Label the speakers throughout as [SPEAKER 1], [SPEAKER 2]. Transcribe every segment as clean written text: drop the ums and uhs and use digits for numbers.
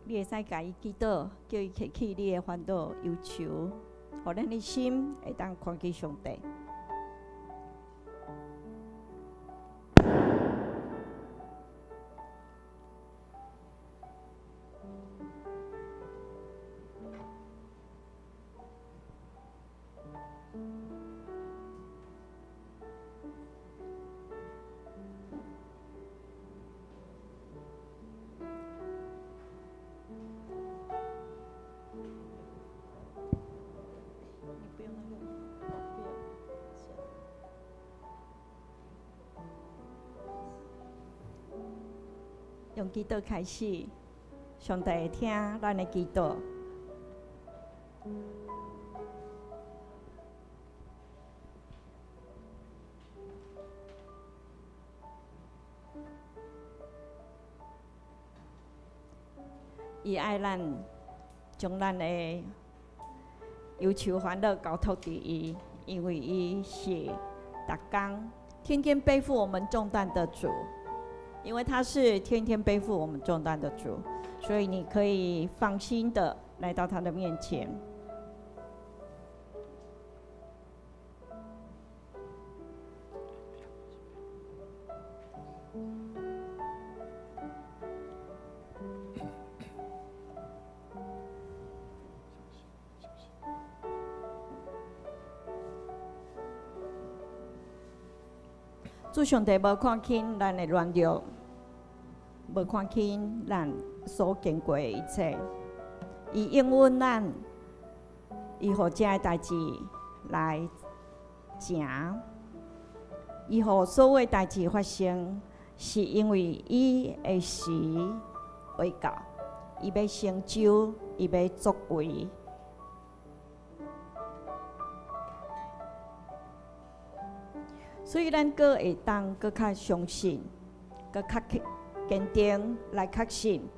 [SPEAKER 1] 你会使甲伊祈祷，叫伊摕去你的烦恼忧愁，互咱的心会当看见上帝。用祈祷开始，上帝会听咱的祈祷。伊爱咱将咱的忧愁烦恼交托伫伊，因为伊是逐工天天背负我们重担的主。因为他是天天背负我们重担的主，所以你可以放心的来到他的面前。主上帝无看轻咱的软弱，无看轻咱所经过的一切，伊应允咱，伊互这个代志来行，伊互所有代志发生，是因为伊的时未到，伊要成就，伊要作为。所以，咱阁会当阁较相信，阁较坚定来确信，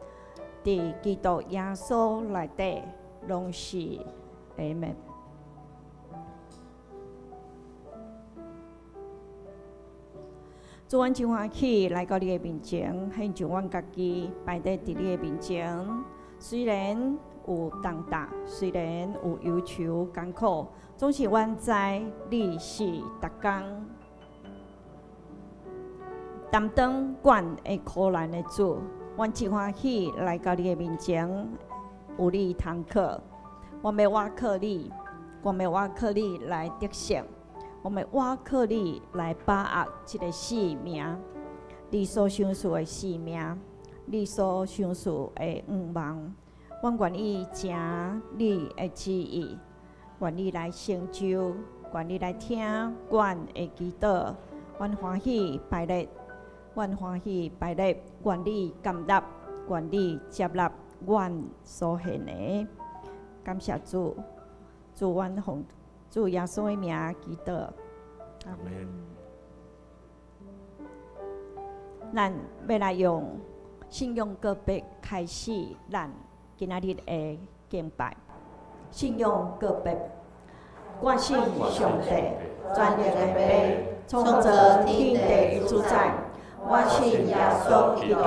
[SPEAKER 1] 伫基督耶稣内底拢是阿们。主，阮真欢喜来到你的面前，献上阮家己摆在伫你的面前。虽然有重担，虽然有忧愁艰苦，总是阮知你是逐工担当阮的苦难的主，阮真欢喜来到你的面前，有你通靠。我们倚靠你，我们倚靠你来得胜，我们倚靠你来把握这个生命，你所想事的生命，你所想事的愿望，阮愿意行你的旨意，愿意来成就，愿意来听阮的祈祷，阮欢喜拜列。阮欢喜摆列，愿你感纳，愿你接纳阮所献的。感谢主，主阮奉主耶稣的名祈祷。阿门。咱要来用信用告白开始咱今仔日的敬拜。信用告白，我信上帝，全能的父，创造天地的主宰。我信耶稣基督，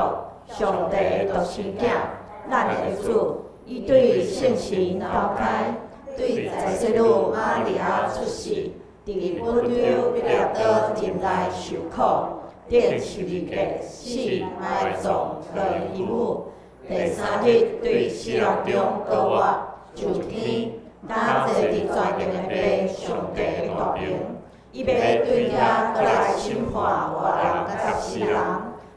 [SPEAKER 1] 上帝的独生子，咱的主，伊对圣神投开，对在世女玛利亚出世，伫本州彼拉多人内受苦，顶十字架死埋葬落遗母，第三日对死人中高活上天，当坐伫全能的父上帝的大名。伊要对遐过来审判活人甲死人，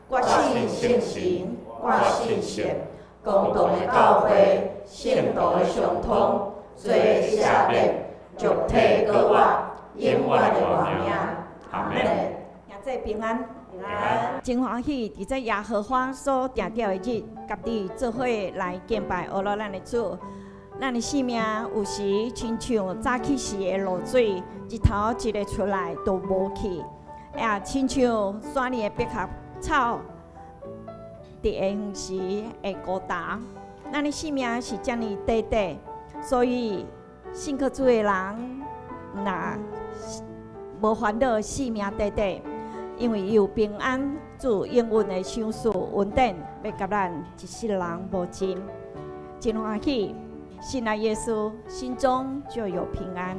[SPEAKER 1] 我信圣神，我信神，公道的教会，圣道的相通，做赦免，俗体高活，永远的活命。阿门。也做平安，平安。真欢喜，伫这耶和华所定调的日，甲你做伙来敬拜阿罗咱的主。咱的生命有时亲像早起时的露水，日头一个出来都无去，也亲像山里的百合草，伫下远时会孤单。咱的生命是遮尔短短，所以信靠主的人，若无烦恼，生命短短，因为有平安，主应允的想事稳定，要甲咱一世人无尽。真欢喜，信赖耶稣，心中就有平安。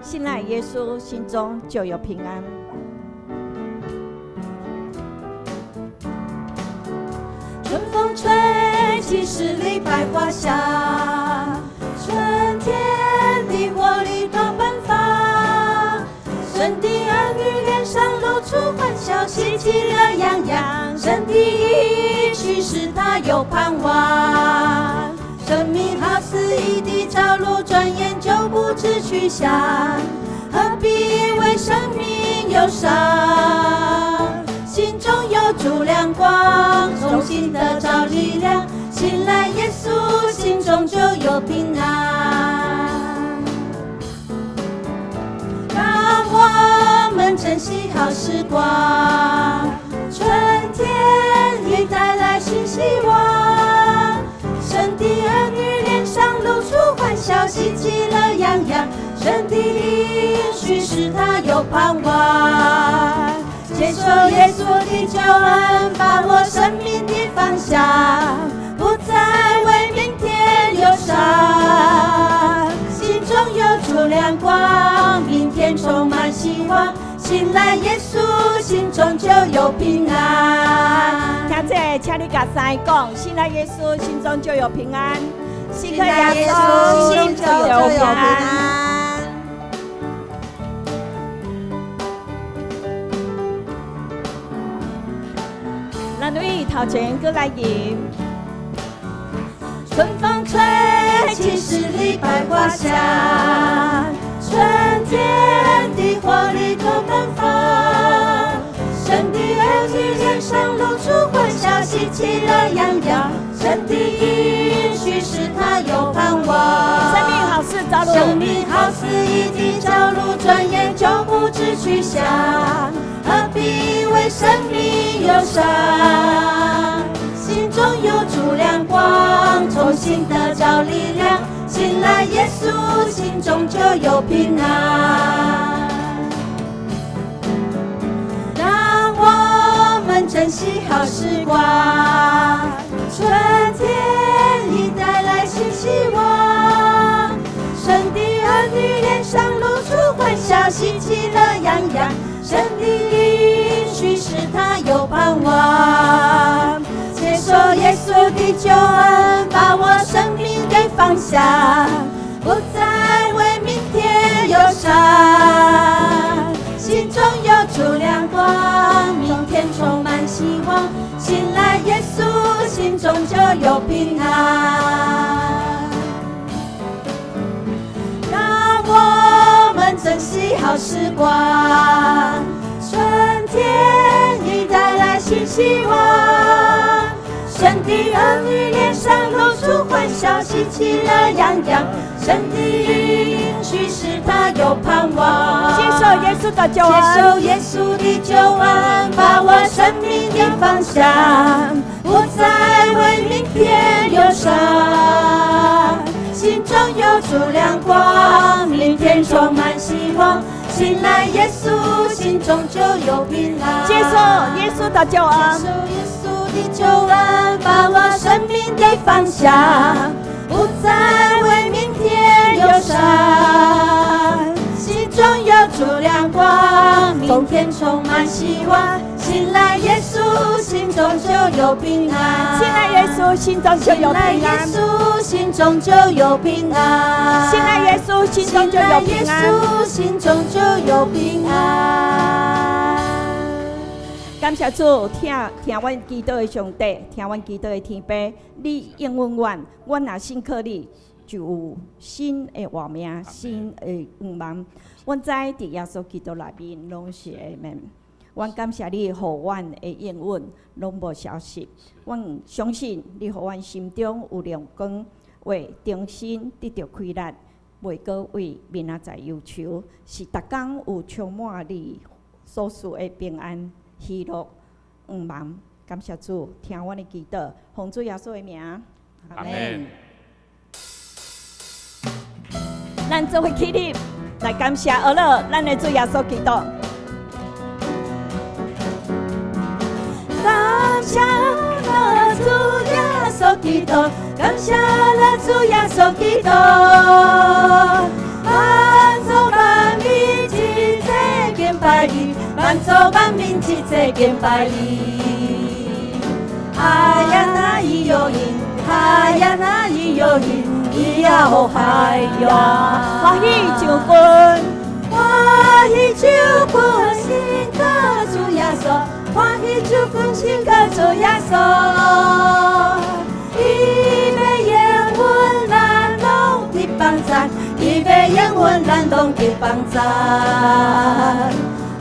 [SPEAKER 1] 信赖耶稣，心中就有平安。
[SPEAKER 2] 春风吹起十里百花香，春天的活力多奔放，神的儿女脸上露出欢笑，喜气乐洋洋。神的应许使他有盼望，生命好似一滴朝露，转眼就不知去向，何必为生命忧伤？心中有主亮光，重新得着力量，信赖耶稣，心中就有平安。让我们珍惜好时光，春天已带来新希望，神的儿女脸上露出欢笑，喜气乐洋洋。神的应许使他有盼望，接受耶稣的救恩，把握生命的方向，不再为明天忧伤。心中有主亮光，明天充满希望，信赖耶稣，心中就有平安。
[SPEAKER 1] 听这，请你甲三个讲，信赖耶稣，心中就有平安。
[SPEAKER 2] 信赖耶稣，心中就有平安。
[SPEAKER 1] 咱为头前搁来吟。
[SPEAKER 2] 春风吹起十里百花香，春天的活力多奔放，神的儿女脸上露出欢笑，喜气乐洋洋。神的应许使他有盼望，
[SPEAKER 1] 生命好似朝露，
[SPEAKER 2] 生命好似一滴朝露，转眼就不知去向，何必为生命忧伤？心中有主亮光，重新得着力量，信赖耶稣，心中就有平安。让我们珍惜好时光，春天已带来新希望，神的儿女脸上露出欢笑，喜气乐洋洋。神的应许使他有盼望，接受耶稣的救恩，把握生命的方向，不再为明天忧伤。心中有主亮光，明天充满希望，信赖耶稣，心中就有平安。让我们珍惜好时光，春天已带来新希望，神的儿女脸上露出欢笑，喜气乐洋洋。神的应许使他有盼望，
[SPEAKER 1] 接受耶稣的救恩，
[SPEAKER 2] 接受耶稣的救恩，把握生命的方向，不再为明天忧伤。心中有主亮光，明天充满希望，信赖耶稣，心中就有平安。
[SPEAKER 1] 接受耶稣的救恩，
[SPEAKER 2] 接受耶稣的救恩，把握生命的方向，不再为明天忧伤。心中有主亮光，明天充满希望，信赖耶稣，心中就有平安。
[SPEAKER 1] 信赖耶稣，心中就有平安。
[SPEAKER 2] 信赖耶稣，心中就有平安。
[SPEAKER 1] 信赖耶稣，心中就有平安。
[SPEAKER 2] 心中就有平安。
[SPEAKER 1] 感谢主，听阮祈祷的上帝，听阮祈祷的天父，你应允阮，阮若信靠你，就有新的活命，新的愿望。阮知伫耶稣基督内面拢是阿们。阮感谢你，互阮的应允拢无消失。阮相信你，互阮心中有亮光，为重新得到开力，袂阁为明仔载忧愁，是逐工有充满你所赐的平安、喜乐、愿望。感谢主，听阮的祈祷，奉主耶稣的名，
[SPEAKER 3] 阿门。
[SPEAKER 1] 咱做伙起立，来感谢阿乐，咱的主耶稣基督。
[SPEAKER 2] 感谢主耶稣稣基督，感谢咱主耶稣基督。万族万民一齐敬拜你，万族万民一齐敬拜你。哈呀那伊哟因，哈呀那伊哟因，伊呀吼哈呀，
[SPEAKER 1] 欢喜就君，
[SPEAKER 2] 欢喜就君心靠主耶稣，欢喜就君心靠主耶稣。伊要永远咱拢的帮赞，伊要永远咱拢的帮赞。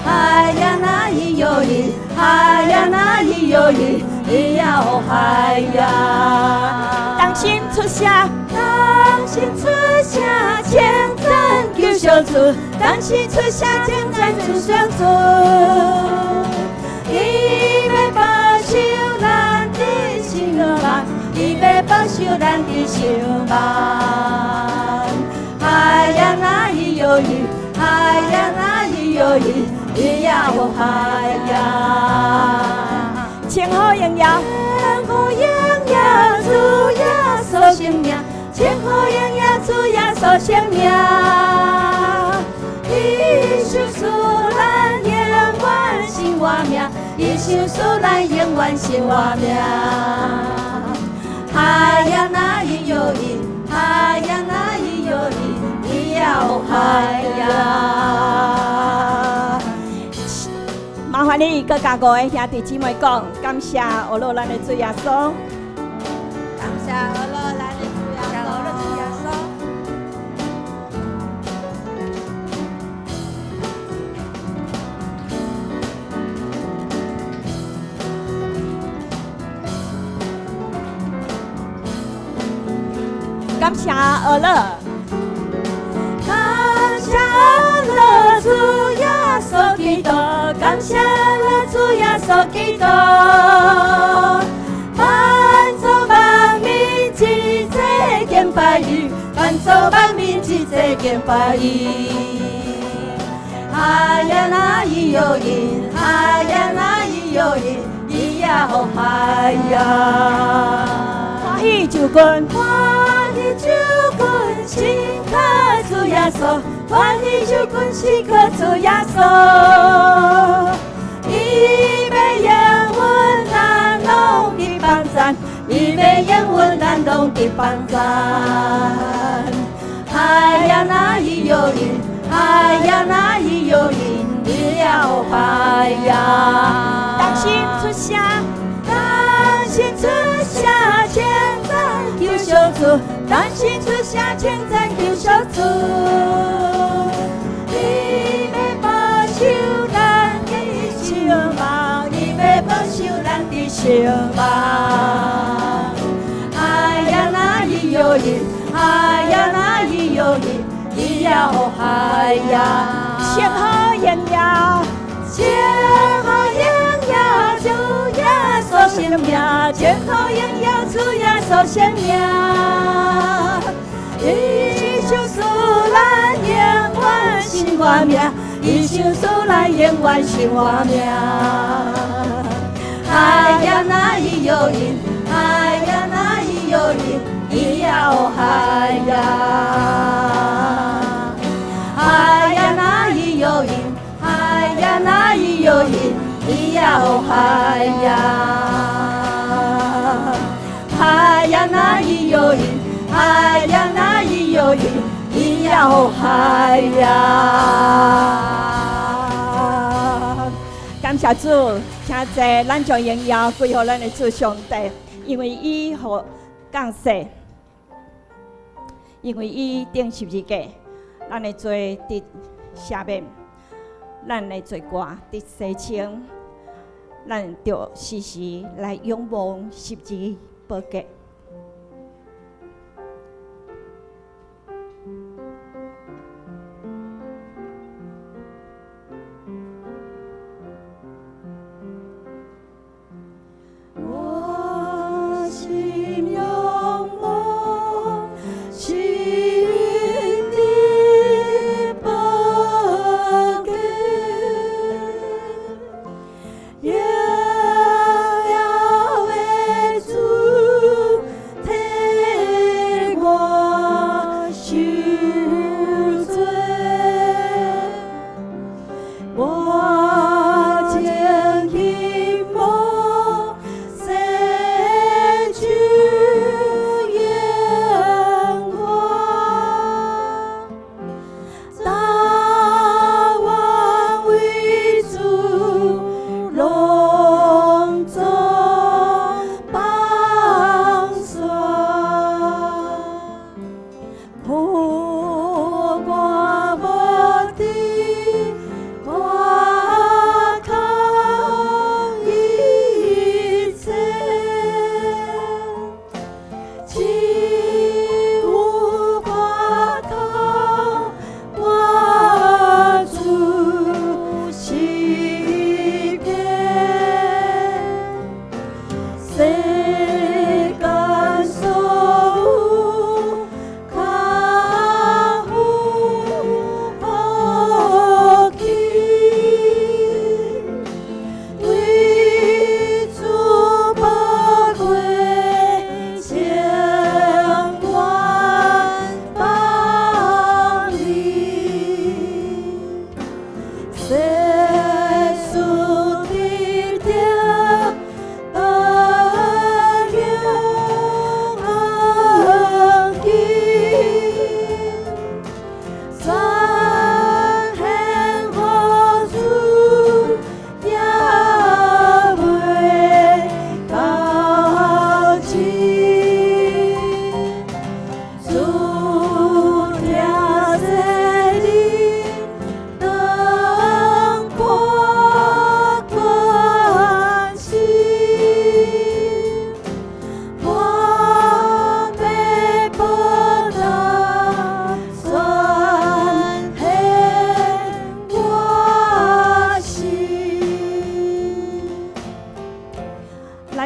[SPEAKER 2] 哈呀那伊哟因，哈呀那伊哟因，伊呀吼哈呀，
[SPEAKER 1] 当心出声，
[SPEAKER 2] 当心出声，称赞救赎主，当心出声，称赞救赎主。伊要保守咱的心梦，伊要保守咱的心梦。哈呀那伊哟因，哈呀那伊哟因，伊呀吼哈呀。
[SPEAKER 1] 前后荣耀，
[SPEAKER 2] 前后荣耀主耶稣生命，前后荣耀主耶稣生命。伊受死咱永远生活命，伊受死咱永远生活命。哈呀那伊哟因，哈呀那伊哟因，伊呀吼哈呀。
[SPEAKER 1] 麻烦你搁甲5个兄弟姊妹讲，感谢俄罗咱的主耶稣。
[SPEAKER 2] 感谢俄罗咱的主耶稣，俄罗主耶稣。
[SPEAKER 1] 感谢俄罗，
[SPEAKER 2] 感谢俄罗主耶稣基督，感谢咱主耶稣基督。万族万民一齐敬拜伊，万族万民一齐敬拜伊。哈呀那伊哟因，哈呀那伊哟因，伊呀吼哈呀。
[SPEAKER 1] 欢喜就君，
[SPEAKER 2] 欢喜就君心靠主耶稣，欢喜就君心靠主耶稣。伊要永远咱拢的帮赞，伊要永远咱拢的帮赞。哈呀那伊哟因，哈呀那伊哟因，伊呀吼哈呀。
[SPEAKER 1] 当心出声，
[SPEAKER 2] 当心出声，称赞救赎主，当心出声，称赞救赎主。伊要保守咱的心梦，伊要保守咱的心梦。哈呀那伊哟因，哈呀那伊哟因，伊呀吼哈呀。
[SPEAKER 1] 前后荣耀，
[SPEAKER 2] 前后荣耀主耶稣生命，前后荣耀主耶稣生命。伊受死咱永远生活命，伊受死咱永远生活命。哈呀那伊哟因，哈呀那伊哟因，伊呀吼哈呀。哈呀那伊哟因，哈呀那伊哟因，伊呀吼哈呀。哈呀那伊哟因，哈呀那伊哟因，伊呀吼哈呀。
[SPEAKER 1] 感谢主，请在咱将荣耀归乎咱的主上帝，因为伊互降世，因为伊顶十字架，咱的罪得赦免，咱的罪过得洗清，咱就时时来仰望十字宝架。
[SPEAKER 2] 我心仰望神的宝架，遥遥的主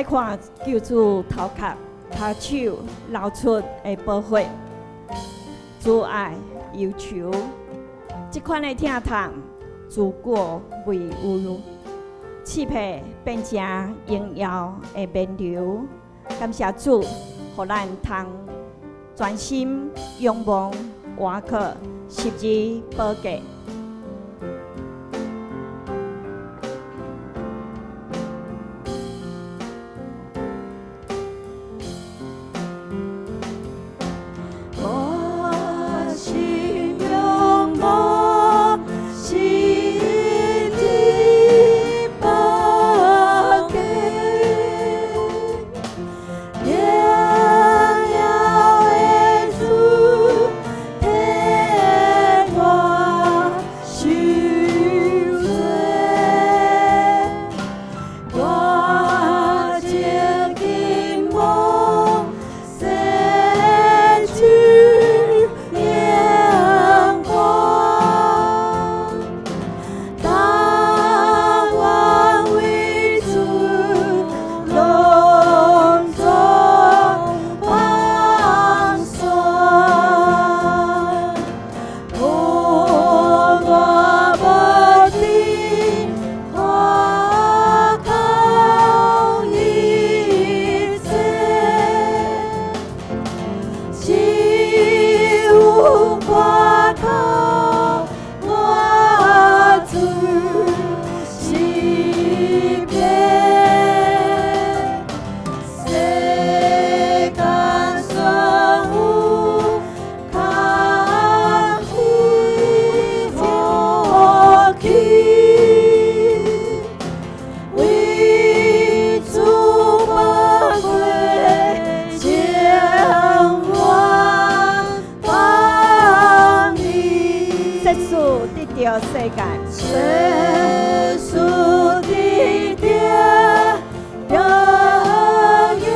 [SPEAKER 1] 看救主头壳、他手流出的宝血，主爱忧愁，这款的疼痛，自古未有，刺配变成荣耀的面流。感谢主，互咱通专心仰望活靠十字宝架。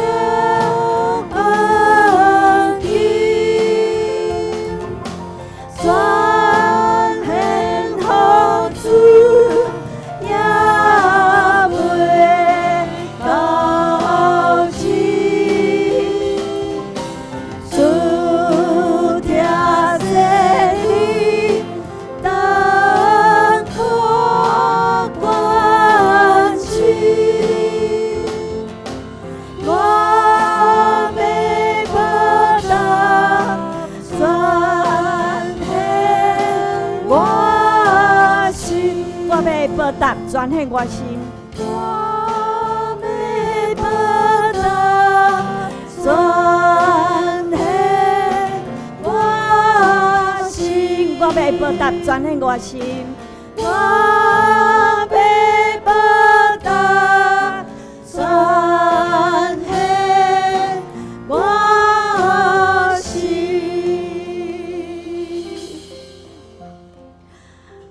[SPEAKER 1] 全献我心，我要报答，全献我心。我要报答，全献我心。我要报答，全献我心。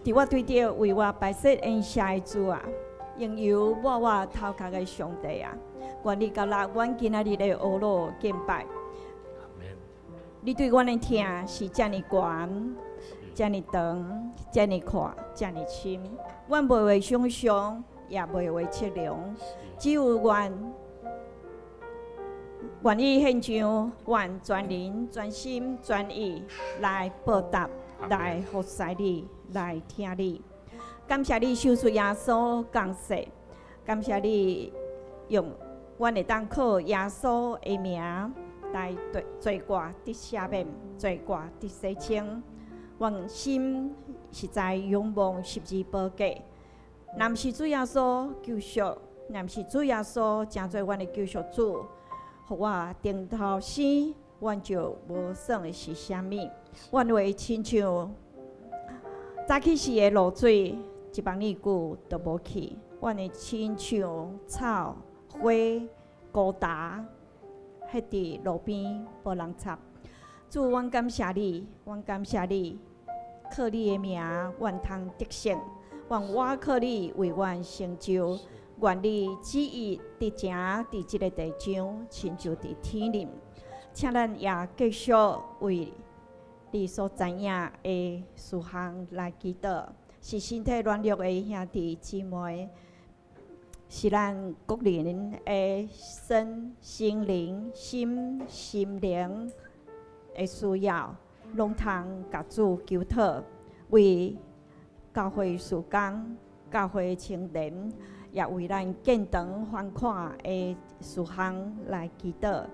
[SPEAKER 1] 伫我对着为我摆设恩赦的主啊，应由我头壳的上帝啊，愿你甲阮今仔日的学路敬拜。你对阮的疼是遮尔悬、遮尔长、遮尔宽、遮尔深，阮袂会想象，也袂会测量，只有愿意献上阮全人、全心、全意来报答，来服侍你。来听你，感谢你受出耶稣降世，感谢你用阮会当靠耶稣的名来罪过得赦免，罪过得洗清。阮心是在仰望十字宝架，若毋是主耶稣救赎，若毋是主耶稣成做阮的救赎主，互我定头生，阮就无算的是啥物。阮会亲像早起时的露水，一帮日久都无去。阮会亲像草花孤单，迄伫路边无人插。主，阮感谢你，阮感谢你，靠你的名，阮通得胜。愿我靠你为阮成就，愿你旨意伫正伫即个地上，亲像伫天灵。请咱也继续为你所知影的事项来祈祷，是身体软弱的兄弟姊妹，是咱国人的身心灵、心灵的需要，拢通甲主求讨，为教会事工、教会青年，也为咱建堂翻看的事项来祈祷，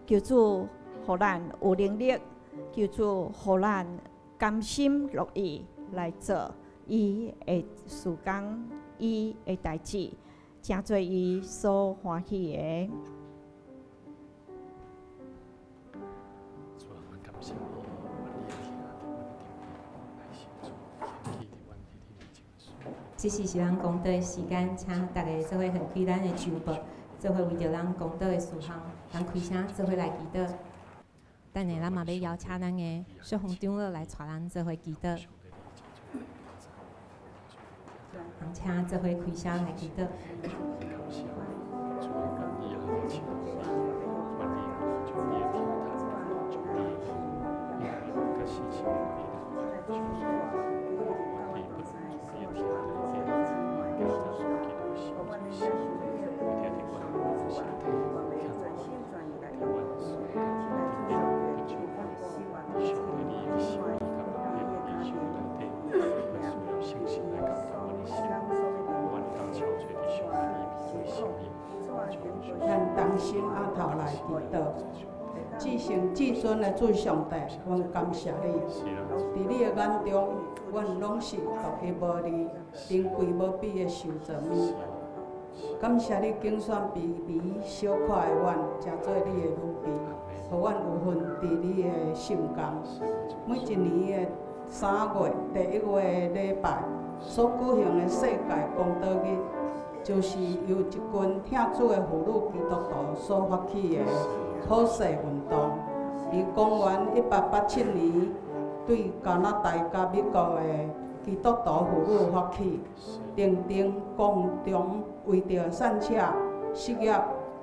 [SPEAKER 1] 求主互咱有能力，求主互咱甘心乐意来做伊的事工、伊的代志，诚做伊所欢喜的。
[SPEAKER 2] 这是咱公道的时间，请大家做伙献开咱的酒杯，做伙为着咱公道的事项，咱开声做伙来祈祷。等下咱嘛要邀请咱的小红长老来带咱做伙祈祷，请做伙开声来祈祷。
[SPEAKER 3] 咱同心阿头来祈祷，至圣至尊的主上帝，阮感谢你。伫你的眼中，阮拢是独一无二、珍贵无比的受造物。感谢你拣选卑微小可的阮，成做你的女婢，互阮有份伫你的心间。每一年的3月第1月的礼拜所举行的世界公道日，就是由一群听主的妇女基督徒所发起的普世运动，于公元1887年对加拿大甲美国的基督徒妇女发起，定定公中为着散车失业，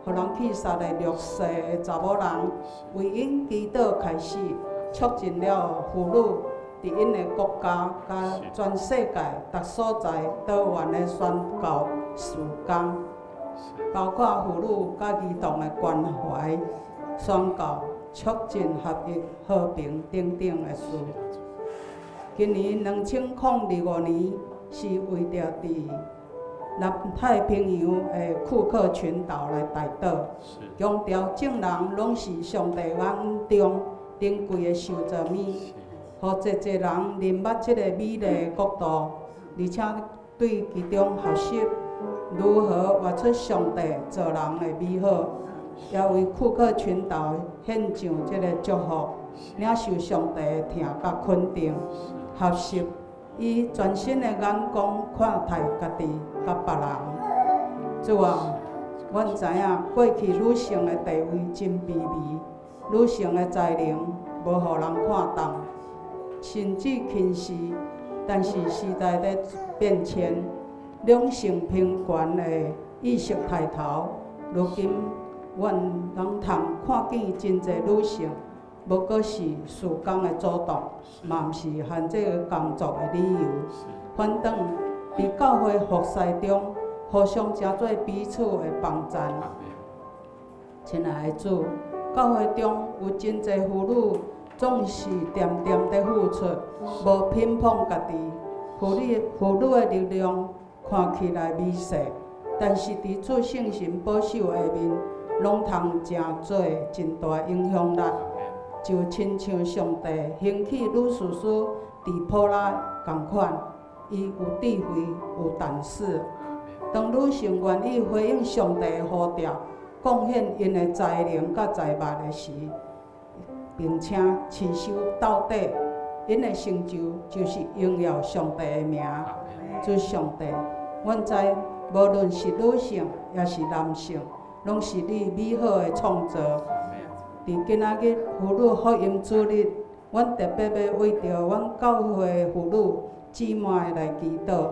[SPEAKER 3] 互人去杀的弱势的查某人，为因祈祷开始，促进了妇女伫因的国家甲全世界各所在多元的宣教事工，包括妇女甲儿童的关怀、宣教、促进合一、和平等等的事。今年2025年是为着伫南太平洋的库克群岛来代祷，强调众人拢是上帝眼中珍贵的受造物，互侪侪人认捌这个美丽的国度，而且对其中学习如何活出上帝做人的美好，也为库克群岛献上这个祝福，领受上帝的疼甲肯定，学习以全新的眼光看待家己甲别人。主啊，阮知影过去女性的地位真卑微，女性的才能无互人看重，甚至轻视。但是时代在变迁，两性平权的意识抬头，如今阮拢通看见真侪女性，无过是事工的主动，嘛毋是限制工作的理由。反倒伫教会服侍中，互相成做彼此的帮衬。亲爱的主，教会中有真侪妇女总是点点地付出，无偏袒家己。妇女的力量看起来微细，但是伫主圣神保守下面，拢通成做真大影响力。就亲像上帝兴起女士师伫普拉同款，伊有智慧，有胆识。当女性愿意回应上帝的呼召，贡献因的才能甲财物的时，并且持守到底，因的成就就是荣耀上帝的名。主上帝，阮知无论是女性也是男性，拢是你美好的创造。伫今仔日妇女福音主日，阮特别要为着阮教会的妇女姊妹来祈祷，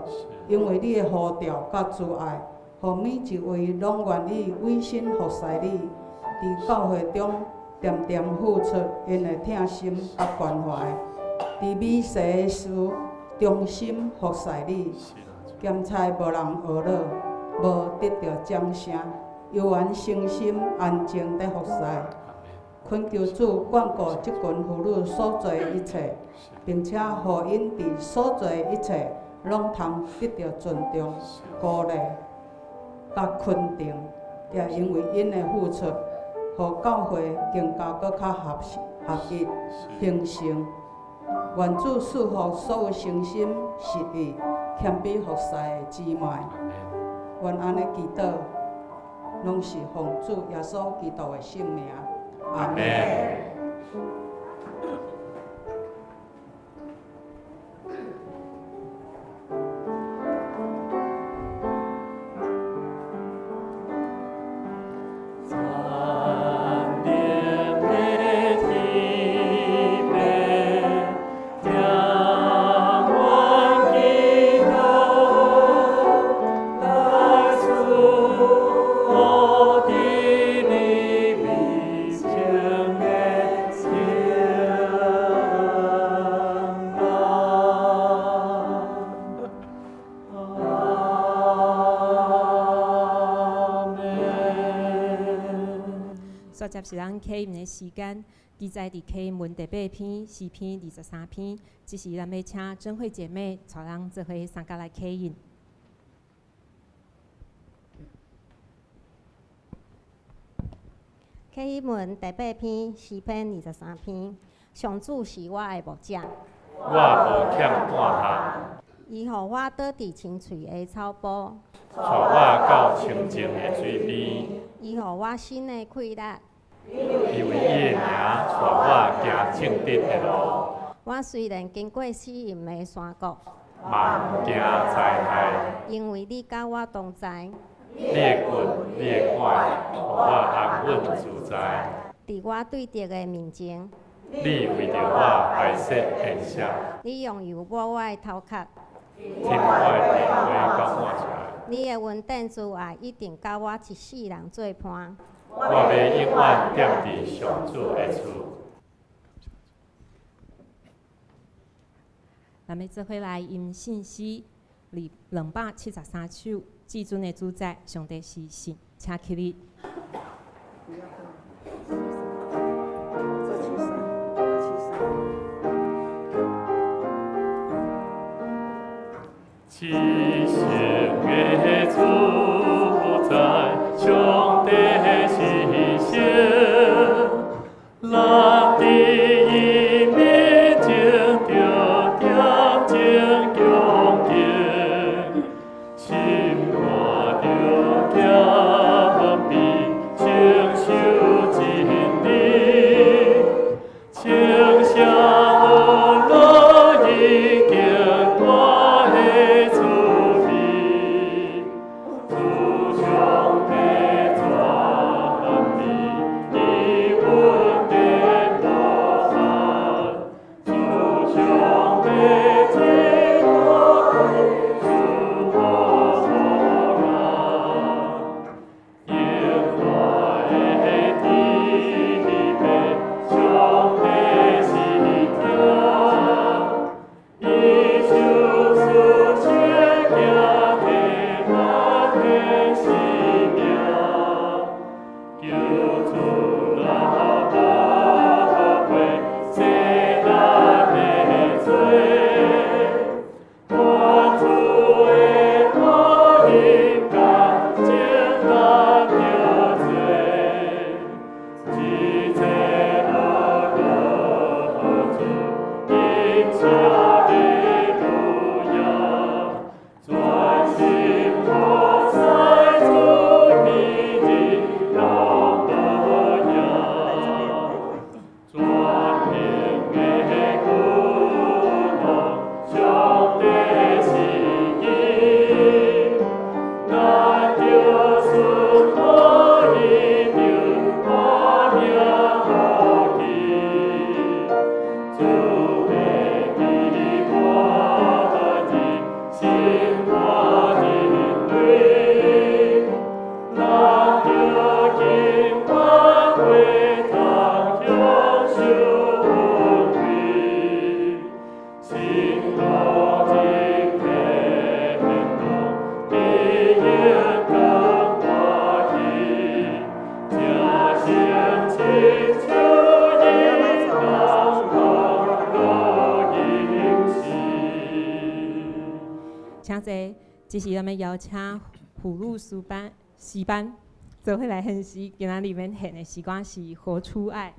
[SPEAKER 3] 因为你的呼召甲慈爱，互每一位拢愿意委身服侍你，伫教会中点点付出因的疼心甲关怀，伫美事的事忠心服侍你，兼差无人学乐，无得到掌声，犹原诚心安静在服侍。恳求主眷顾即群妇女所做的一切，并且互因伫所做的一切拢通得到尊重、鼓励、甲肯定，也因为因的付出，互教会更加搁较合一、兴盛。愿主赐福所有诚心实意、谦卑服侍的姊妹。愿安尼祈祷，拢是奉主耶稣基督的圣名。阿门。
[SPEAKER 4] 所接是咱启文的时间，记载伫启文第8篇、诗篇23篇。这时咱要请真慧姐妹带咱做伙参加来启文。
[SPEAKER 5] 启文第8篇、诗篇23篇。上主是我的牧者，
[SPEAKER 6] 我无欠半项，
[SPEAKER 5] 伊予我倒伫清脆的草坡，
[SPEAKER 6] 带我到清净的水边。
[SPEAKER 5] 伊予我心的快乐，
[SPEAKER 6] 因为伊的名带我行正直的路。
[SPEAKER 5] 我虽然经过死荫的山谷，
[SPEAKER 6] 嘛毋惊灾害，
[SPEAKER 5] 因为你甲我同在。
[SPEAKER 6] 你的棍、你的拐，互我安稳自在。
[SPEAKER 5] 伫我对敌的面前，
[SPEAKER 6] 你为着我排斥现象，
[SPEAKER 5] 你用油抹我的头壳，
[SPEAKER 6] 听我的电话到满出来。
[SPEAKER 5] 你的恩典慈爱一定甲我一世人做伴。
[SPEAKER 6] 我要永远踮伫上主的厝。
[SPEAKER 4] 咱要做伙来吟信诗273首，至尊的主宰，上帝是神，请起立。
[SPEAKER 6] 至圣的主宰，上帝是神，咱伫伊面前着恬静恭敬，心看着谦卑，承受真理，清声我乐已经我的滋味，主上帝全美，伊稳定无限，主上帝只我主我所愿，耶和华的地面，上帝是天。伊手持切行的咱的生命，救主咱宝贝，洗咱的罪，我主的福音感情咱着罪，一切乐主因下。专心靠在主面前，永不摇。全凭的苦恼，上帝是伊，咱着顺服伊着把命予伊，主的记我日，心我人类，咱着经过回头享受恩惠，心路真天路，必应。
[SPEAKER 4] 这是咱们邀请辅路诗班做伙来献诗，今仔日免献的时光是活出爱。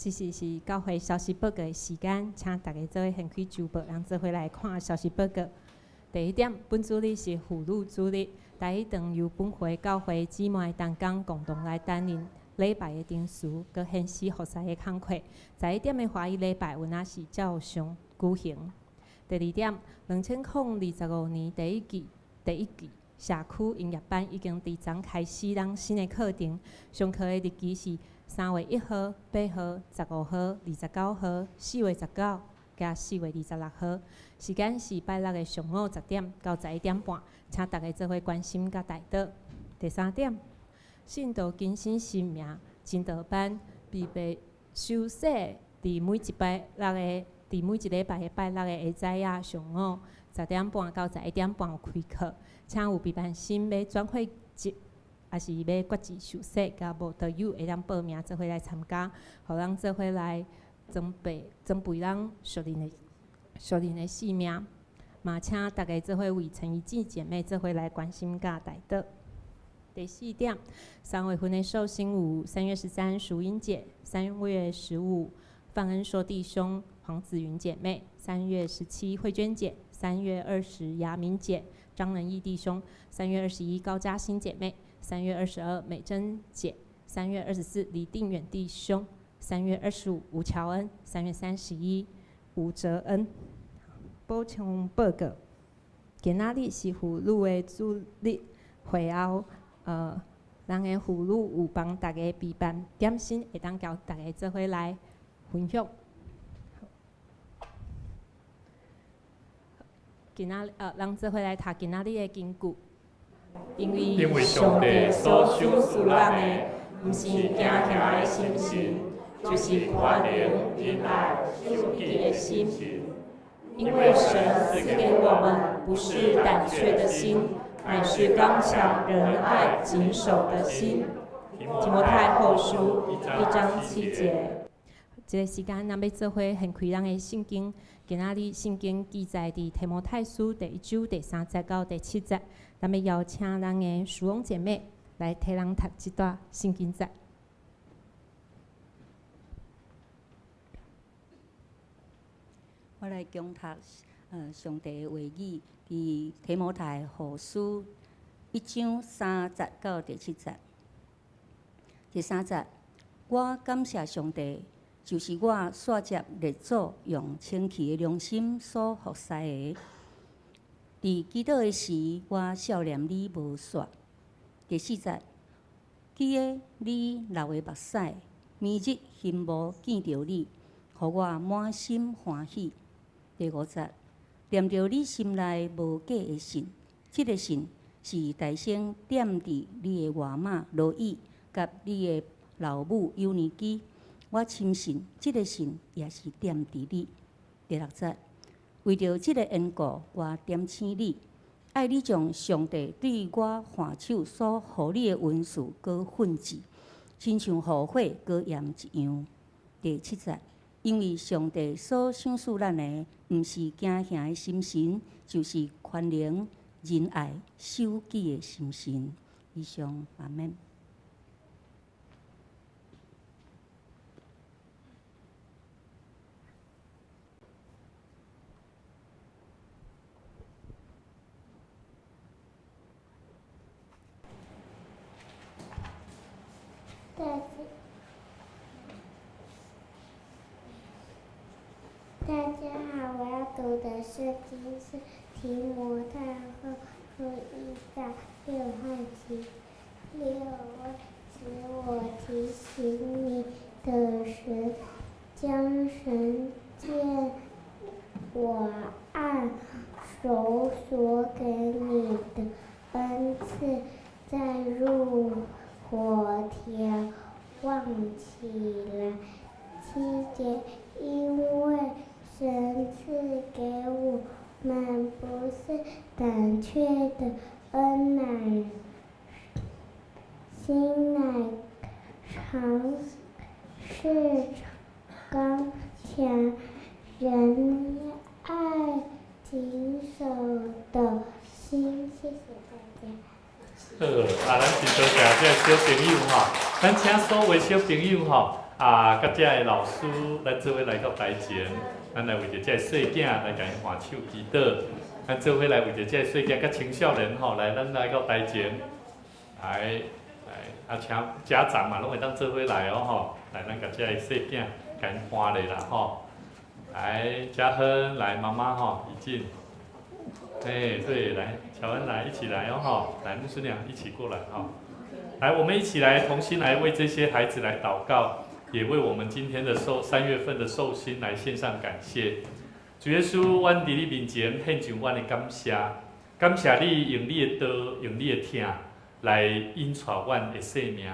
[SPEAKER 4] 这是教会消息报告的时间，请大家做伙掀开周报，让做伙来看消息报告。第一点，本主日是妇女主日，第一堂由本会教会姊妹同工共同来担任礼拜的定时，佮献诗服侍的工课。在一点的华语礼拜，阮也是照常举行。第二点，2025年第一季社区音乐班已经伫昨开始咱新的课程，上课的日期是3月1号、8号、15号、29号、4月19加4月26号，时间是拜六的上午10点到11点半，请大家做伙关心甲带到。第三点，信道更新新名真道班必备修洗，伫每一礼拜的拜六的下早啊上午10点半到11点半有开课，请有备办心要转会籍，也是要决志受洗，甲无导友会当报名做伙来参加，互咱做伙来增备咱属灵的性命。嘛，请大家做伙为陈怡静姐妹做伙来关心甲带到。第4点，3月份的寿星有3月13淑英姐，3月15范恩硕弟兄、黄子云姐妹，3月17慧娟姐，3月20雅敏姐、张仁义弟兄，3月21高嘉欣姐妹，3月22美珍姐，3月24李定远弟兄，3月25吴乔恩，3月31吴哲恩。补充报告，今仔日是妇女的主日会后，咱的妇女有帮大家备办点心，会当交大家做伙来分享。咱做伙来读今仔日的经句，因为上帝所赏赐咱的，毋是惊吓的心情，就是宽容、仁爱、守义的心。因为神赐给我们不是胆怯的心，乃是刚强、仁爱、谨守的心。提摩太后书1章7节。这个时间，咱要做伙献开咱的圣经。今仔日圣经记载伫提摩太书第1章第3节到第7节。咱要邀请咱的师翁姐妹来替咱读这段圣经节。
[SPEAKER 2] 我来共读上帝的话语，伫提摩太后书1章3节到第7节。第3节，我感谢上帝，就是我续接列祖用清奇的良心所服侍的。伫祈祷的时，我少年你无煞。第4节，记得你流的目屎，每日心无见着你，互我满心欢喜。第5节，念着你心内无假的信，这个信是大先点伫你的外妈罗伊，甲你的老母尤尼基。我深信这个信也是点伫你。第6节，为着这个缘故，我点醒你，爱你将上帝对我下手所予你的文士搁训斥，亲像火火搁盐一样。第7节，因为上帝所赏赐咱的，毋是惊吓的心神，就是宽容、仁爱、守己的心神。以上，阿免。
[SPEAKER 7] 大家好，我要读的圣经是提摩太后书1章6和7。6使我提醒你的神，将神借我按手所给你的恩赐，再入火田忘起来。7节，因为神赐给我们不是胆怯的恩，心乃常是刚强、仁爱、谨守的心。谢谢大家。
[SPEAKER 6] 好，咱真多谢这小朋友吼，咱请所有小朋友吼，甲这的老师，咱做伙来到台前，咱来为着这细囝来甲因换手祈祷，咱做伙来为着这细囝甲青少年吼，咱来到台前，来，请家长嘛，拢会当做伙来哦吼，来咱甲这细囝甲因换咧啦吼，来嘉亨，来妈妈吼，怡静。对，来，乔恩来，一起来哦哈！来，牧师娘一起过来哈！来，我们一起来同心来为这些孩子来祷告，也为我们今天的3月份的寿星来献上感谢。主耶稣，阮伫你面前献上阮的感谢，感谢你用你的刀，用你的疼来引带阮的生命，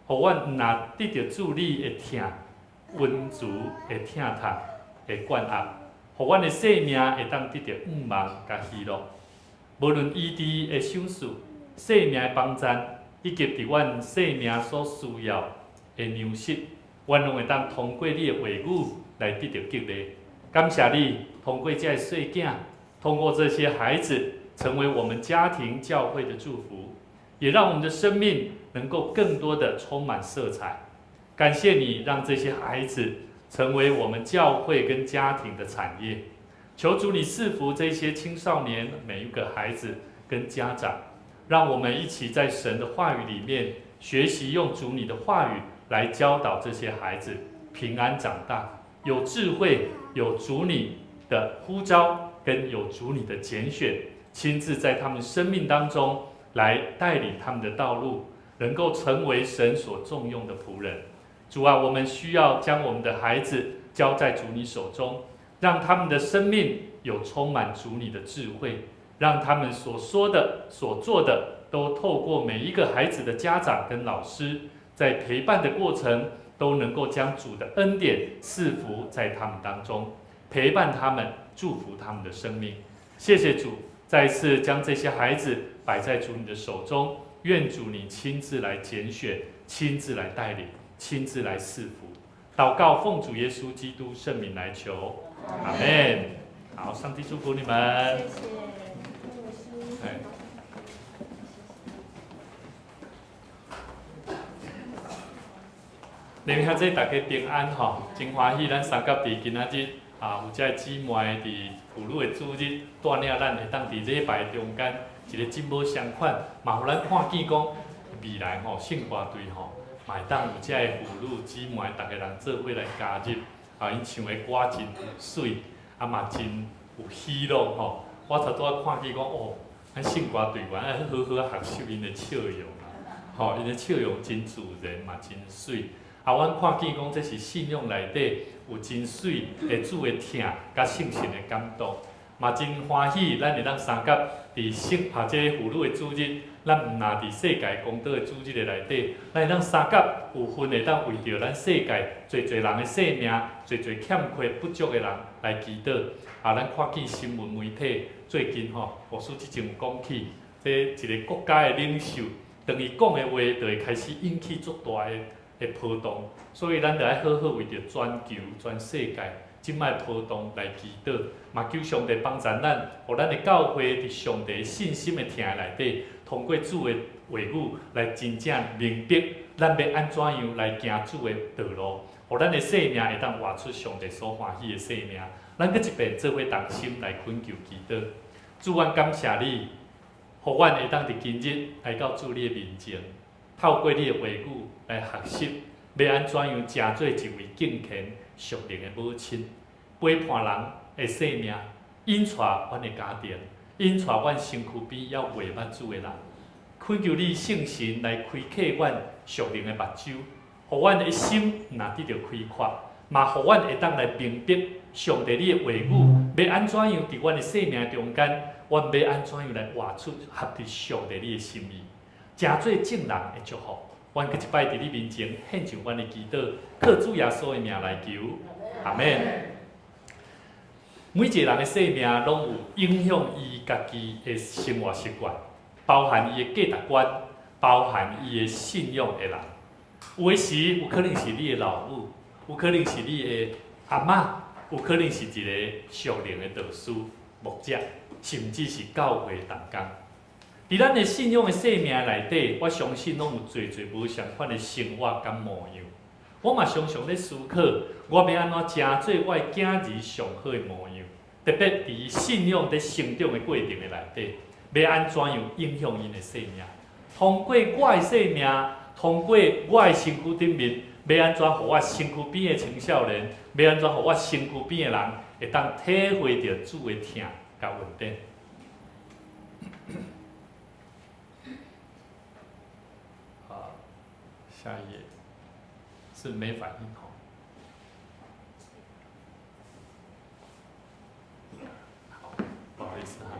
[SPEAKER 6] 互阮若得到主你的疼、温足的疼痛的管压。互阮的生命会当得到盼望甲喜乐，无论医治的手术、生命的帮助，以及伫阮生命所需要的粮食，阮拢会当通过你的话语来得到激励。感谢你，通过这细囝，通过这些孩子，成为我们家庭教会的祝福。也让我们的生命能够更多的充满色彩。感谢你让这些孩子成为我们教会跟家庭的产业。求主你赐福这些青少年每一个孩子跟家长，让我们一起在神的话语里面学习，用主你的话语来教导这些孩子平安长大，有智慧，有主你的呼召，跟有主你的拣选，亲自在他们生命当中来带领他们的道路，能够成为神所重用的仆人。主啊，我们需要将我们的孩子交在主你手中，让他们的生命有充满主你的智慧，让他们所说的、所做的，都透过每一个孩子的家长跟老师，在陪伴的过程，都能够将主的恩典赐福在他们当中，陪伴他们，祝福他们的生命。谢谢主，再一次将这些孩子摆在主你的手中，愿主你亲自来拣选，亲自来带领，亲自来赐福。祷告奉主耶稣基督圣名来求，阿们。好，上帝祝福你们。
[SPEAKER 1] 谢谢。
[SPEAKER 6] 恁遐这大家平安吼，真欢喜，咱三甲伫今仔日有这姊妹伫妇女的主日带领咱会当伫礼拜中间一个真无相款，嘛互咱看见讲未来吼圣歌队吼，嘛会当有这个妇女姊妹，大家人做伙来加入，因唱的歌真水，嘛真有喜乐吼。我头拄看见讲哦，咱圣歌队员爱好好学习因的笑容啊，因的笑容真自然嘛，真水。阮看见讲，这是信仰内底有真水的主的疼，甲圣神的感动，嘛真欢喜。咱会当三甲伫这妇女的主日，咱毋若伫世界公道的主日的内底，咱会当三甲有份会当为着咱世界侪人的性命、侪欠缺不足的人来祈祷。咱看见新闻媒体最近牧师之前有讲起，这一个国家的领袖，当伊讲的话，就会开始引起足大的波动，所以咱就要好好为着全球、全世界即摆波动来祈祷，嘛求上帝帮助咱，互咱的教会伫上帝信心的听内底，通过主的话语来真正明白，咱要安怎样来行主的道路，互咱的生命会当活出上帝所欢喜的生命。咱搁一遍做伙同心来恳求祈祷，主，阮感谢你，互阮会当伫今日来到主你的面前。透过你的话语来学习，要安怎样成做一位敬虔、属灵的母亲，陪伴人的生命，引带阮的家庭，引带阮身躯边要袂捌主的人。恳求你圣神来开启阮属灵的目睭，互阮的心若得到开阔，嘛互阮会当来明白上帝你的话语，要安怎样伫阮的生命中间，阮要安怎样来活出合伫上帝你的心意。真做正人的祝福，阮搁一摆伫你面前献上阮的祈祷，靠主耶稣的名来求，阿免。每一个人的生命拢有影响伊家己的生活习惯，包含伊的价值观，包含伊的信仰的人。有的时有可能是你的老母，有可能是你的阿嬷，有可能是一个属灵的导师、牧者，甚至是教会同工。伫咱的信仰的生命内底，我相信拢有侪无相款的生活甲模样。我嘛常常咧思考，我要安怎成做我的囝儿上好的模样。特别伫信仰在成长的过程的内底，要安怎样影响因的生命？通过我的生命，通过我的身躯顶面，要安怎互我身躯边的青少年，要安怎互我身躯边的人会当体会到主的疼甲稳定。下一页是没反应吼，好，不好意思哈。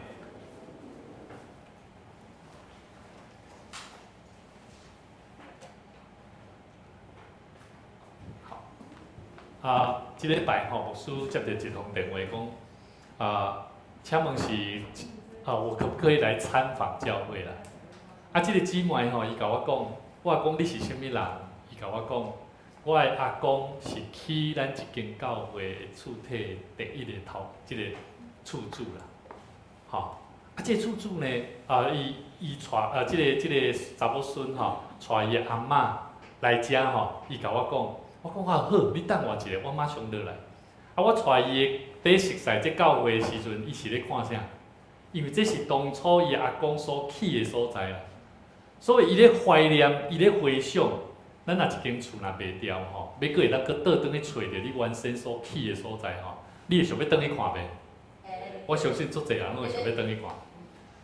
[SPEAKER 6] 好，这礼拜吼，牧师接到一通电话讲，请问是我可不可以来参访教会啦？这个姊妹吼，伊甲我讲。我讲你是啥物人？伊甲我讲，我的阿公是起咱一间教会的厝体第一个即个厝主啦。吼，这个厝主呢，伊带即个查某孙吼，带伊的阿嬷来遮吼，伊甲我讲好，你等我一下，我马上落来。我带伊第熟悉这教会的时阵，伊是咧看啥？因为这是当初伊阿公所起的所在啦，所以伊咧怀念，伊咧回想。咱若一间厝若卖掉吼，要搁会当搁倒转去找着你原先所起的所在吼，你会想要倒去看袂？我相信足侪人拢会想要倒去看。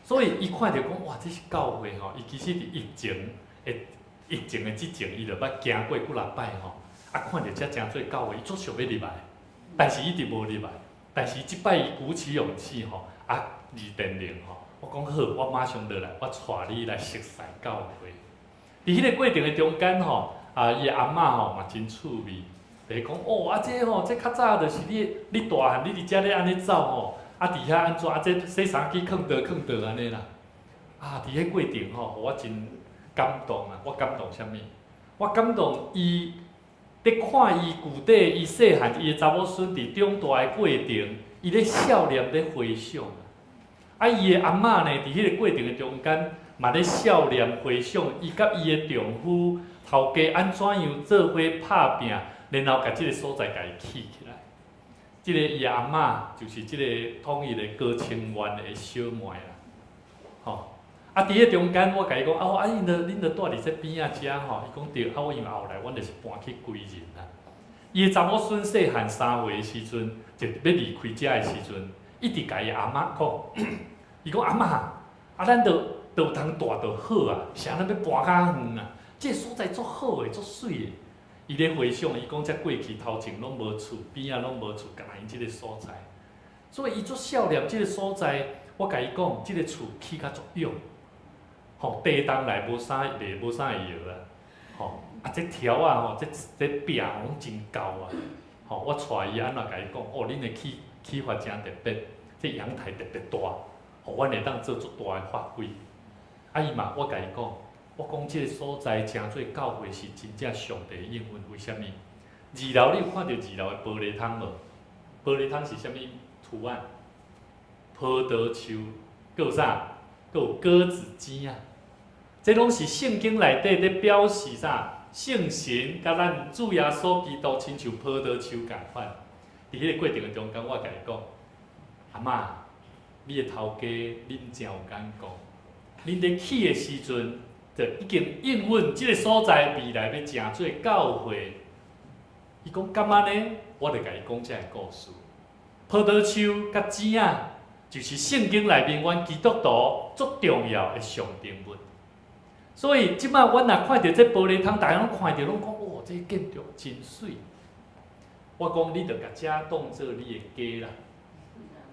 [SPEAKER 6] 所以伊看着讲，哇，这是教会吼，伊其实伫疫情的之前，伊就捌行过几落摆吼，看着遮诚侪教会，伊足想要入来，但是伊直无入来。但是即摆伊鼓起勇气吼，二点零吼，我讲好，我马上落来，我带你来熟悉教会。伫迄个过程的中间吼，伊阿嬷吼嘛真趣味，就是讲这较早就是你大汉，你伫遮咧安尼走吼，伫遐安怎这洗衫机囥倒安尼啦，伫迄过程吼，互我真感动啊！我感动啥物？我感动伊伫看伊具体伊细汉伊的查某孙伫长大的过程，伊咧笑脸咧回想伊的阿嬷呢，伫迄个过程的中间。嘛咧笑脸回想，伊甲伊的丈夫头家安怎样做伙拍拼，然后甲即个所在甲伊起起来。即个伊阿嬷就是即个统一的高清院的小妹啦，吼。伫迄中间，我甲伊讲恁着住伫这边仔遮吼，伊讲对，我因为后来阮就是搬去归仁啦。伊的查某孙细汉3岁的时阵，就要离开遮的时阵，一直甲伊阿嬷讲，伊讲阿嬷，咱着。有通住就好啊，啥咱要搬较远啊？这个所在足好诶，足水诶。伊咧回想，伊讲遮过去头前拢无厝，边仔拢无厝，干因即个所在。所以伊足少念即个所在，我甲伊讲，即个厝起较足勇，吼地动内无啥袂无啥会摇啦，吼这条啊吼，这柄拢真厚啊，吼我带伊安怎甲伊讲，恁诶起法真特别，这阳台特别大，吼阮会当做足大诶法柜。伊嘛，我甲伊讲，我讲即个所在诚做教会是真正上帝的应允。为虾米？2楼你有看到2楼的玻璃窗无？玻璃窗是虾米图案？葡萄树，搁有啥？搁有鸽子尖啊！这拢是圣经内底咧表示啥？圣神甲咱主耶稣基督亲像葡萄树共款。伫迄个过程的中间，我甲伊讲，阿嬷，你的头家恁真有眼光。恁伫起的时阵，就已经应允即个所在未来要诚做教会。伊讲干嘛呢？我就甲伊讲这个故事。葡萄树甲枝仔，就是圣经内面阮基督徒足重要的象征物。所以即摆阮若看到这玻璃窗，大家拢看到，拢讲哇，这建筑真水。我讲你着甲遮当做你的家啦，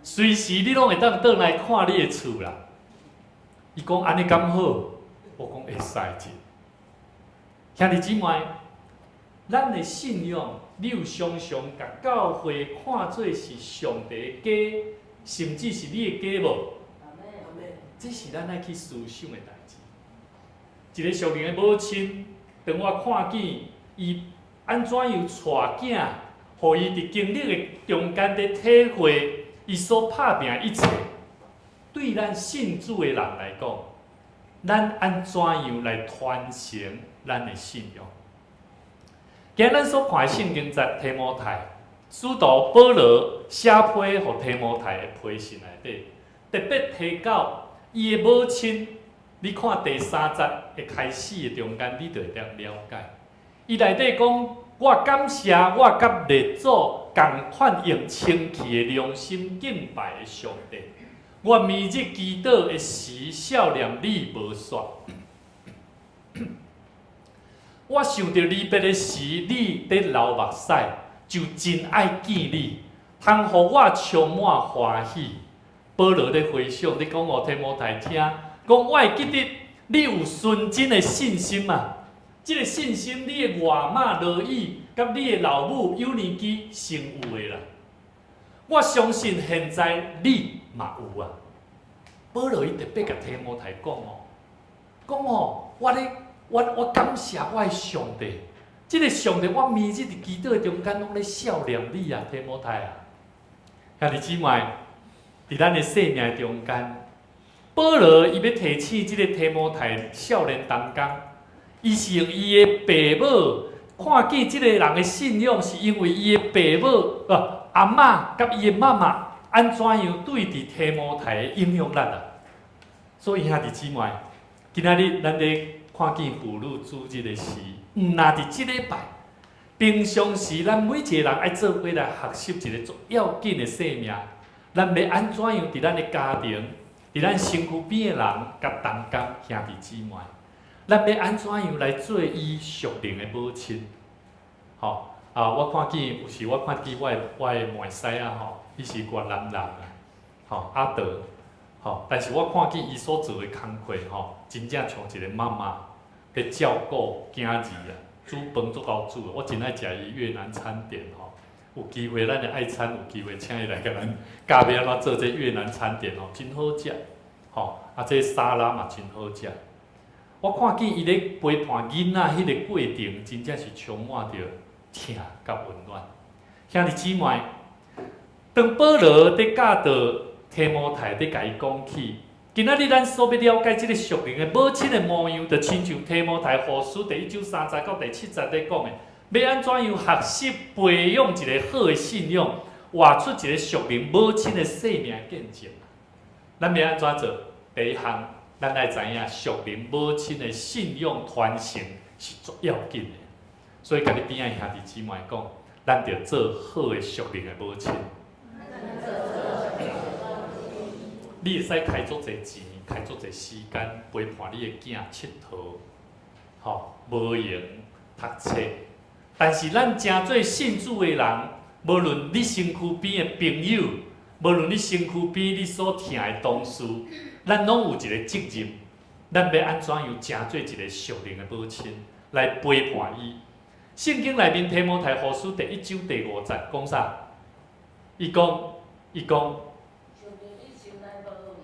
[SPEAKER 6] 随时你拢会当倒来看你的厝啦。伊讲安尼敢好？我讲会使真。兄弟姊妹，咱的信仰，你有常常甲教会看做是上帝的家，甚至是你的家无？这是咱爱去思想的代志。一个属灵的母亲，当我看见伊安怎样带囝，互伊伫经历的中间的体会，伊所拍拼一切。对咱信主的人来讲，咱安怎样来传承咱的信仰？今日咱所看的圣经在提摩太，使徒保罗写批互提摩太的批信内底，特别提到伊的母亲。你看第3节的开始的中间，你就会了解。伊内底讲，我感谢我甲列祖共款用清气的良心敬拜的上帝。我明日祈祷的时，少年你无煞。我想到离别的时，你伫流目屎，就真爱见你，通互我充满欢喜。保罗咧回想，你讲互提摩太听，讲我会记得你有纯真的信心嘛？这个信心，你的外妈罗伊，甲你的老母幼年期成有的啦。我相信现在你嘛有啊。保罗伊特别甲提摩太讲我感谢我的上帝，这个上帝我明日伫祈祷中间拢咧笑念你啊，提摩太啊，兄弟姊妹，伫咱的生命中间，保罗伊要提醒即个提摩太少年童工，伊是用伊的爸母看见即个人的信仰，是因为伊的爸母阿嬷甲伊的妈妈安怎样对伫提摩太的影响力啊。所以兄弟姊妹，今仔日咱咧看见妇女主日的时，毋那伫即礼拜，平常时咱每一个人爱做伙来学习一个最要紧的生命，咱要安怎样伫咱的家庭，伫咱身躯边的人甲同工兄弟姊妹，咱要安怎样来做伊属灵的母亲？吼我看见有时我看见我的妹婿啊吼，伊是越南人啊，吼阿德。但是我看见伊所做的工课真正像一个妈妈在照顾囝儿啊，煮饭做够煮的。我真爱食伊越南餐点有机会咱的爱餐，有机会请伊来甲咱教要安怎做这越南餐点真好食这沙拉嘛真好食。我看见伊咧陪伴囡仔迄个过程，真正是充满着疼甲温暖。兄弟姊妹，当保罗伫教导提摩太伫甲伊讲起，今仔日咱所要了解即个属灵的母亲的模样，就亲像提摩太后书第1章30到第7节咧讲的，要安怎样学习培养一个好的信仰，活出一个属灵母亲的生命见证。咱要安怎做？第一项，咱爱知影属灵母亲的信仰传承是最要紧的。所以，甲你边仔兄弟姊妹讲，咱着做好的属灵的母亲。你会使开足侪钱，开足侪时间陪伴你的囝佚佗，无闲读册。但是咱真做信主的人，无论你身躯边的朋友，无论你身躯边你所疼的同事，咱拢有一个责任，咱要安怎样真做一个属灵的母亲来陪伴伊。圣经内面提摩太后书第1章第5节讲啥？伊讲。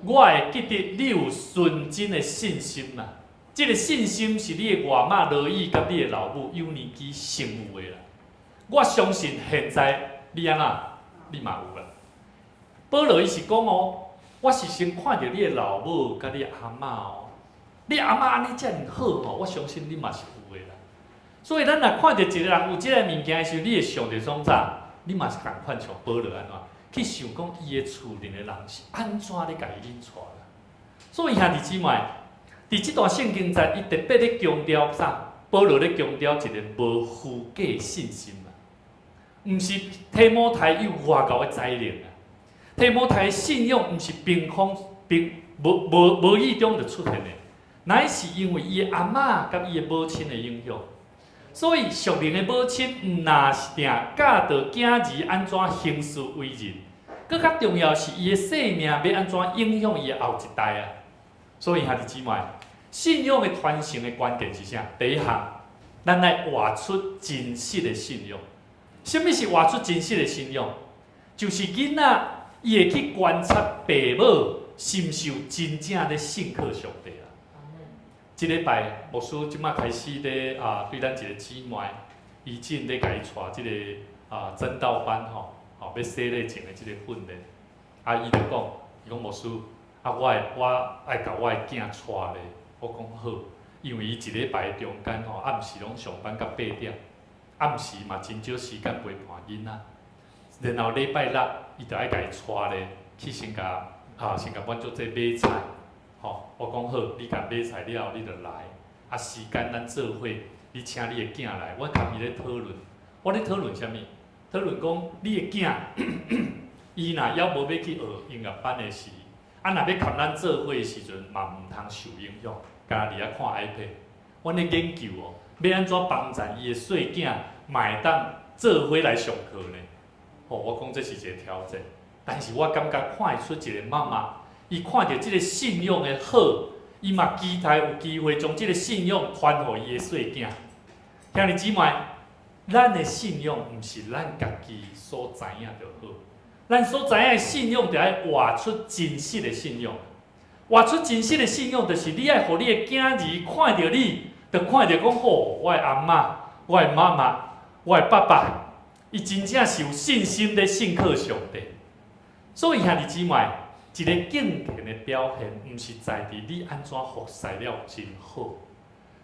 [SPEAKER 6] 我会记得你有纯真的信心啦，这个信心是你的外妈罗伊甲你的老母幼年期生有的啦。我相信现在你安怎，你嘛有啦。保罗伊是讲我是先看到你的老母甲你的阿嬷你阿嬷安尼遮尔好我相信你嘛是有的啦。所以咱若看到一个人有这个物件的时候，你会想着创啥？你嘛是共款像保罗安怎？去想讲伊的厝邻的人是安怎咧甲伊引出啦？所以兄弟姊妹，伫即段圣经节，伊特别咧强调啥？保罗咧强调一个无虚假的信心啦，毋是提摩太有外交的才能啊。提摩太的信仰毋是凭空无意中就出现的，乃是因为伊的阿嬷甲伊的母亲的影响。所以属灵的母亲毋那是定教导囝儿安怎行事为人，更较重要是伊的生命要安怎影响伊的后一代啊。所以兄弟姊妹，信仰的传承的关键是啥？第一项，咱来活出真实的信仰。什么是活出真实的信仰？就是囡仔伊会去观察爸母是毋是有真正咧信靠上帝啊。即礼拜牧师即马开始咧对咱一个姊妹，伊正咧甲伊带即个真道班要洗礼前的即个训练。伊就讲，伊讲牧师，我爱甲我的囝带咧。我讲好，因为伊一礼拜中间暗时拢上班到8点，暗时嘛真少时间陪伴囡仔。然后礼拜六，伊就爱甲伊带咧去先甲阮做这买菜。我讲好，你甲买菜了后，你就来。时间咱做伙，你请你的囝来，我甲伊咧讨论。我咧讨论啥物？讨论讲你的囝，伊若要无要去学音乐班的时，若要甲咱做伙的时阵，嘛毋通受影响，家己咧看 iPad。阮咧研究要安怎帮助伊的细囝，嘛会当做伙来上课呢？我讲这是一个挑战，但是我感觉看会出一个妈妈。伊看到即个信仰的好，伊嘛期待有机会将即个信仰传予伊的细囝。兄弟姊妹，咱的信仰毋是咱家己所知影就好，咱所知影的信仰，就要活出真实的信仰。活出真实的信仰，就是你爱互你的囝儿看到你，就看到讲我的阿嬷、我的妈妈、我的爸爸，伊真正是有信心咧信靠上帝。所以兄弟姊妹。一个敬虔的表现，毋是在伫你安怎服侍了真好，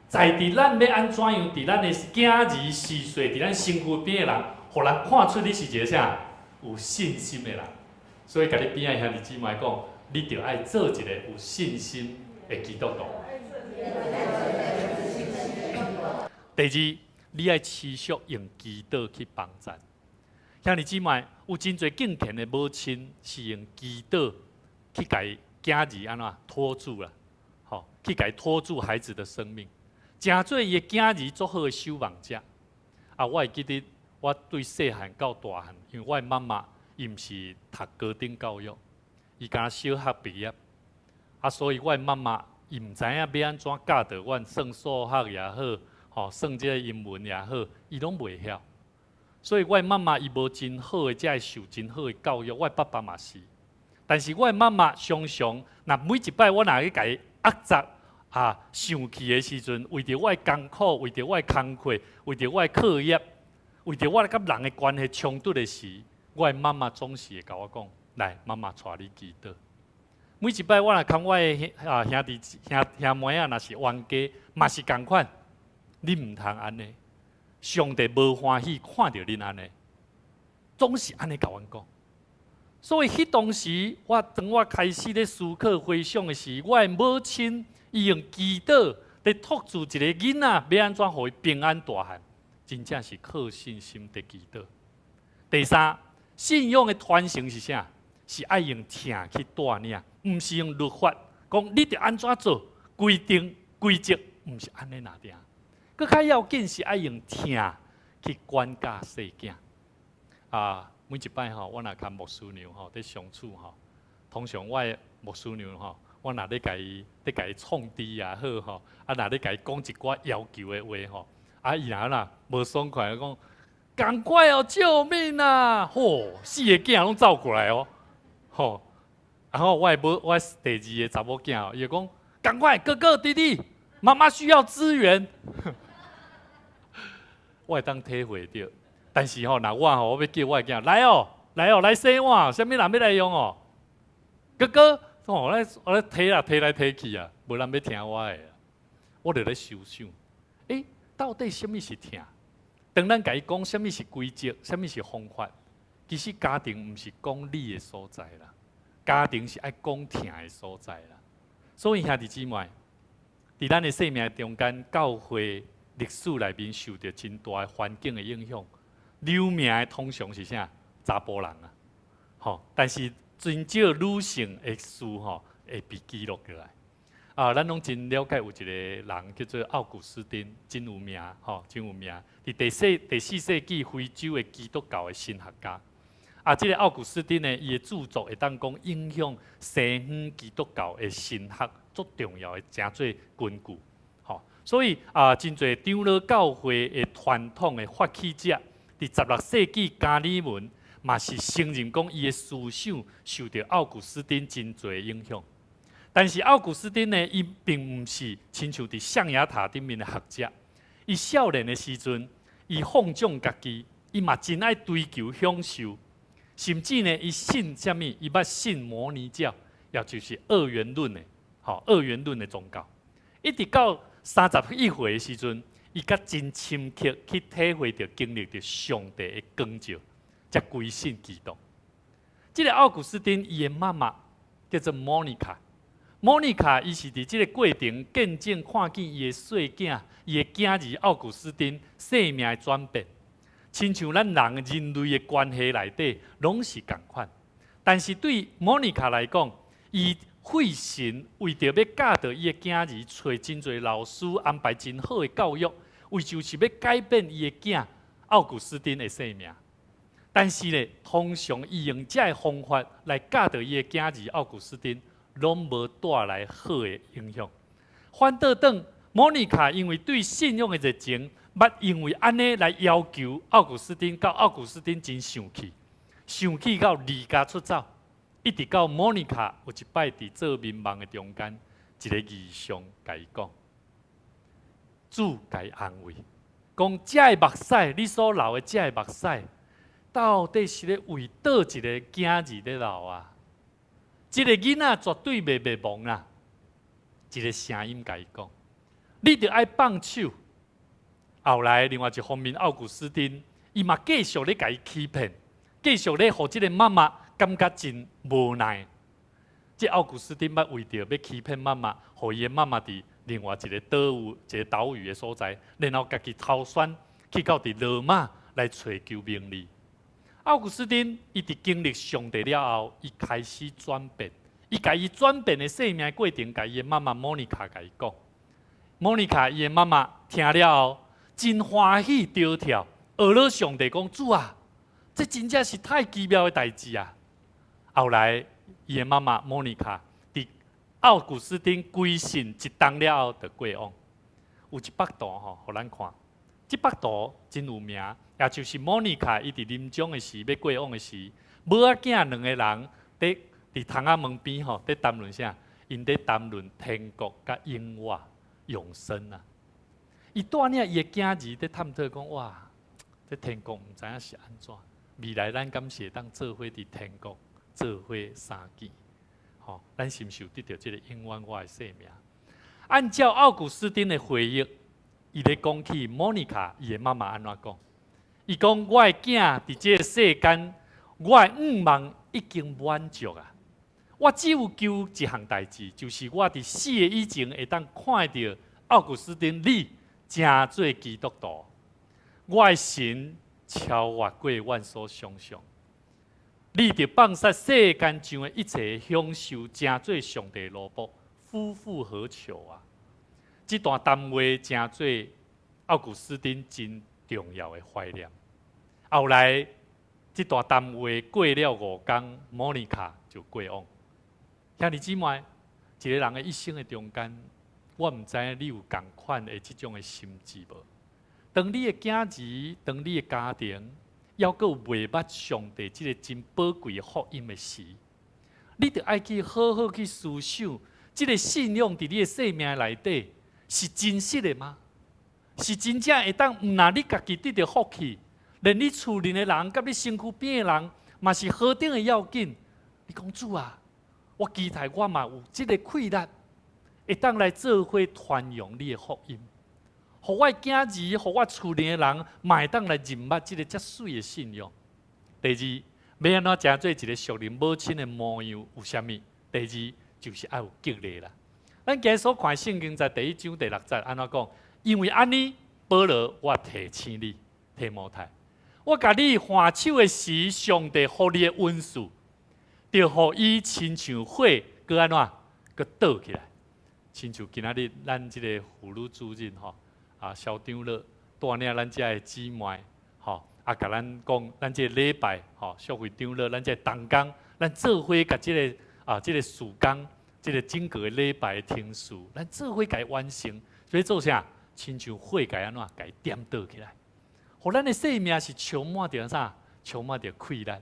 [SPEAKER 6] 在伫咱要安怎样伫咱的囝儿四岁，伫咱身躯边的人，互人看出你是一个啥有信心的人。所以，甲你边仔兄弟姊妹讲，你着爱做一个有信心的基督徒。第二，你爱持续用祈祷去帮赞。兄弟姊妹，有真侪敬虔的母亲是用祈祷去甲囝儿安怎拖住啦，吼，去甲拖住孩子的生命，真做伊的囝儿足好的守望者。我会记得我对细汉到大汉，因为我的妈妈伊毋是读高等教育，伊敢小学毕业，所以我的妈妈伊毋知影要安怎教导阮算数学也好，算这个英文也好，伊拢袂晓。所以我的妈妈伊无真好的，才会受真好的教育。我的爸爸嘛是，但是我的妈妈常常，若每一摆我若去甲伊压榨生气的时阵，为着我的艰苦，为着我的工课，为着我的课业，为着我甲人的关系冲突的时，我的妈妈总是会甲我讲：“来，妈妈带你祈祷。”每一摆我若看我的兄弟兄妹若是冤家，嘛是共款，你毋通安尼。上帝无欢喜看到恁安尼，总是安尼甲阮讲。所以迄当时，当我开始咧思考回想的时，我的母亲伊用祈祷来托住一个囡仔，要安怎互伊平安大汉，真正是靠信心的祈祷。第三，信仰的传承是啥？是爱用听去带领，毋是用律法讲你着安怎做，规定规则，毋是安尼那定。佫较要紧是爱用听去管教细囝。每一摆我若看牧师娘伫相处通常我的牧师娘我若咧甲伊创治也好若咧甲伊讲一寡要求的话伊若无爽快讲，赶快哦，救命啊！四个囝拢走过来然后我第二个查某囝伊讲，赶快哥哥弟弟，妈妈需要资源。我会当体会到，但是若我要叫我的囝来洗碗，啥物人要来用哥哥，我来提来提去无人要听我的我就咧想想，到底啥物是听？当咱甲伊讲啥物是规则，啥物是方法，其实家庭毋是讲理的所在啦，家庭是爱讲听的所在啦。所以兄弟姊妹，伫咱的生命中间，教会历史内面受到真大的环境的影响，留名的通常是啥？查甫人但是真少女性的事会被记录下来。咱拢真了解有一个人叫做奥古斯丁，真有名真有名。伫第4世纪非洲的基督教的神学家。这个奥古斯丁呢，伊的著作会当讲影响西方基督教的神学足重要的真做根据。所以真侪长老教会的传统的发起者，伫16世纪加尔文嘛是承认讲伊的思想受到奥古斯丁真侪的影响。但是奥古斯丁呢，伊并毋是亲像伫象牙塔顶面的学者。伊少年的时阵，伊放纵家己，伊嘛真爱追求享受，甚至呢，伊信啥物？伊捌信摩尼教，也就是二元论的，二元论的宗教。一直到31岁的时阵，伊甲真深刻去体会着、经历着上帝的光照，才归信基督。这个奥古斯丁伊的妈妈叫做莫妮卡，莫妮卡伊是伫这个过程见证看见伊的细囝、伊的囝儿奥古斯丁生命的转变，亲像咱人类的关系内底拢是共款。但是对莫妮卡来讲，伊费神为着要教导伊的囝儿，找真侪老师安排真好的教育，为就是要改变伊的囝奥古斯丁的生命。但是呢，通常伊用这个方法来教导伊的囝儿奥古斯丁，拢无带来好的影响。反倒等莫妮卡因为对信仰的热情，捌因为安尼来要求奥古斯丁，到奥古斯丁真生气到离家出走。一直到莫妮卡有一摆伫做民梦的中间，一个异象甲伊讲，主甲伊安慰，讲这个目屎，你所流的这个目屎，到底是咧为倒一个囝儿咧流啊？这个囡仔绝对袂忘啦。一个声音甲伊讲：你着爱放手。后来另外一方面，奥古斯丁伊嘛继续咧甲伊欺骗，继续咧互即个妈妈感觉真无奈。即奥古斯丁捌为着要欺骗妈妈，互伊的妈妈伫另外一个岛屿的所在，然后家己逃窜去到伫罗马来找求名利。奥古斯丁伊伫经历上帝了后，伊开始转变。伊甲伊转变的生命过程，甲伊的妈妈莫妮卡甲伊讲。莫妮卡伊的妈妈听了后，真欢喜得跳，学了上帝讲：主啊，这真正是太奇妙的代志啊！后来，伊的妈妈莫妮卡伫奥古斯丁归信一冬了后，就过往。有一幅图吼，互咱看。这幅图真有名，也就是莫妮卡伊伫临终的时要过往的时，母仔囝两个人伫窗仔门边吼，伫谈论啥？因伫谈论天国甲永活永生啊！伊带领伊的囝儿伫探讨讲：哇，这天国毋知影是安怎？未来咱敢是会当做伙伫天国做伙相见？吼，咱是毋是有得到这个永远我的生命？按照奥古斯丁的回忆，伊咧讲起莫妮卡伊的妈妈安怎讲？伊讲：我的囝伫这个世间，我的愿望已经满足啊！我只有求一项代志，就是我伫死的以前会当看到奥古斯丁你真做基督徒。我的神超越过阮所想象，你着放下世间上的一切享受，真做上帝罗卜，夫复何求啊！这段谈话真做奥古斯丁真重要的怀念。后来，这段谈话过了5天，莫妮卡就过往。兄弟姊妹，一个人的一生的中间，我唔知你有同款的这种的心志无？当你的囝儿，当你的家庭，要阁袂捌上帝这个真宝贵的福音的时，你着爱去好好去思想，这个信仰伫你的生命内底是真实的吗？是真正会当唔拿你家己得到福气，连你厝里的人、甲你身躯边的人，嘛是何等的要紧？你讲主啊！我期待我嘛有这个气力，会当来做伙传扬你的福音，互我囝儿，互我厝里的人，嘛会当来认捌这个遮水的信仰。第二，要安怎诚做一个属灵母亲的模样？有啥物？第二就是要有激励啦。咱今日所看圣经在第1章第6节安怎讲？因为安尼，保罗我提醒你，提摩太，我甲你还手的时，上帝互你的恩赐。就互伊亲像火，搁安怎？搁倒起来，亲像今仔日咱即个妇女主任吼，校长了带领咱遮的姊妹吼，甲咱讲，咱即个礼拜吼，社会长了，咱即个同工，咱做伙甲即个即个事工，即个整个的礼拜的听书，咱做伙甲伊完成。所以做啥？亲像火甲安怎？甲伊点倒起来，互咱的生命是充满着啥？充满着气力。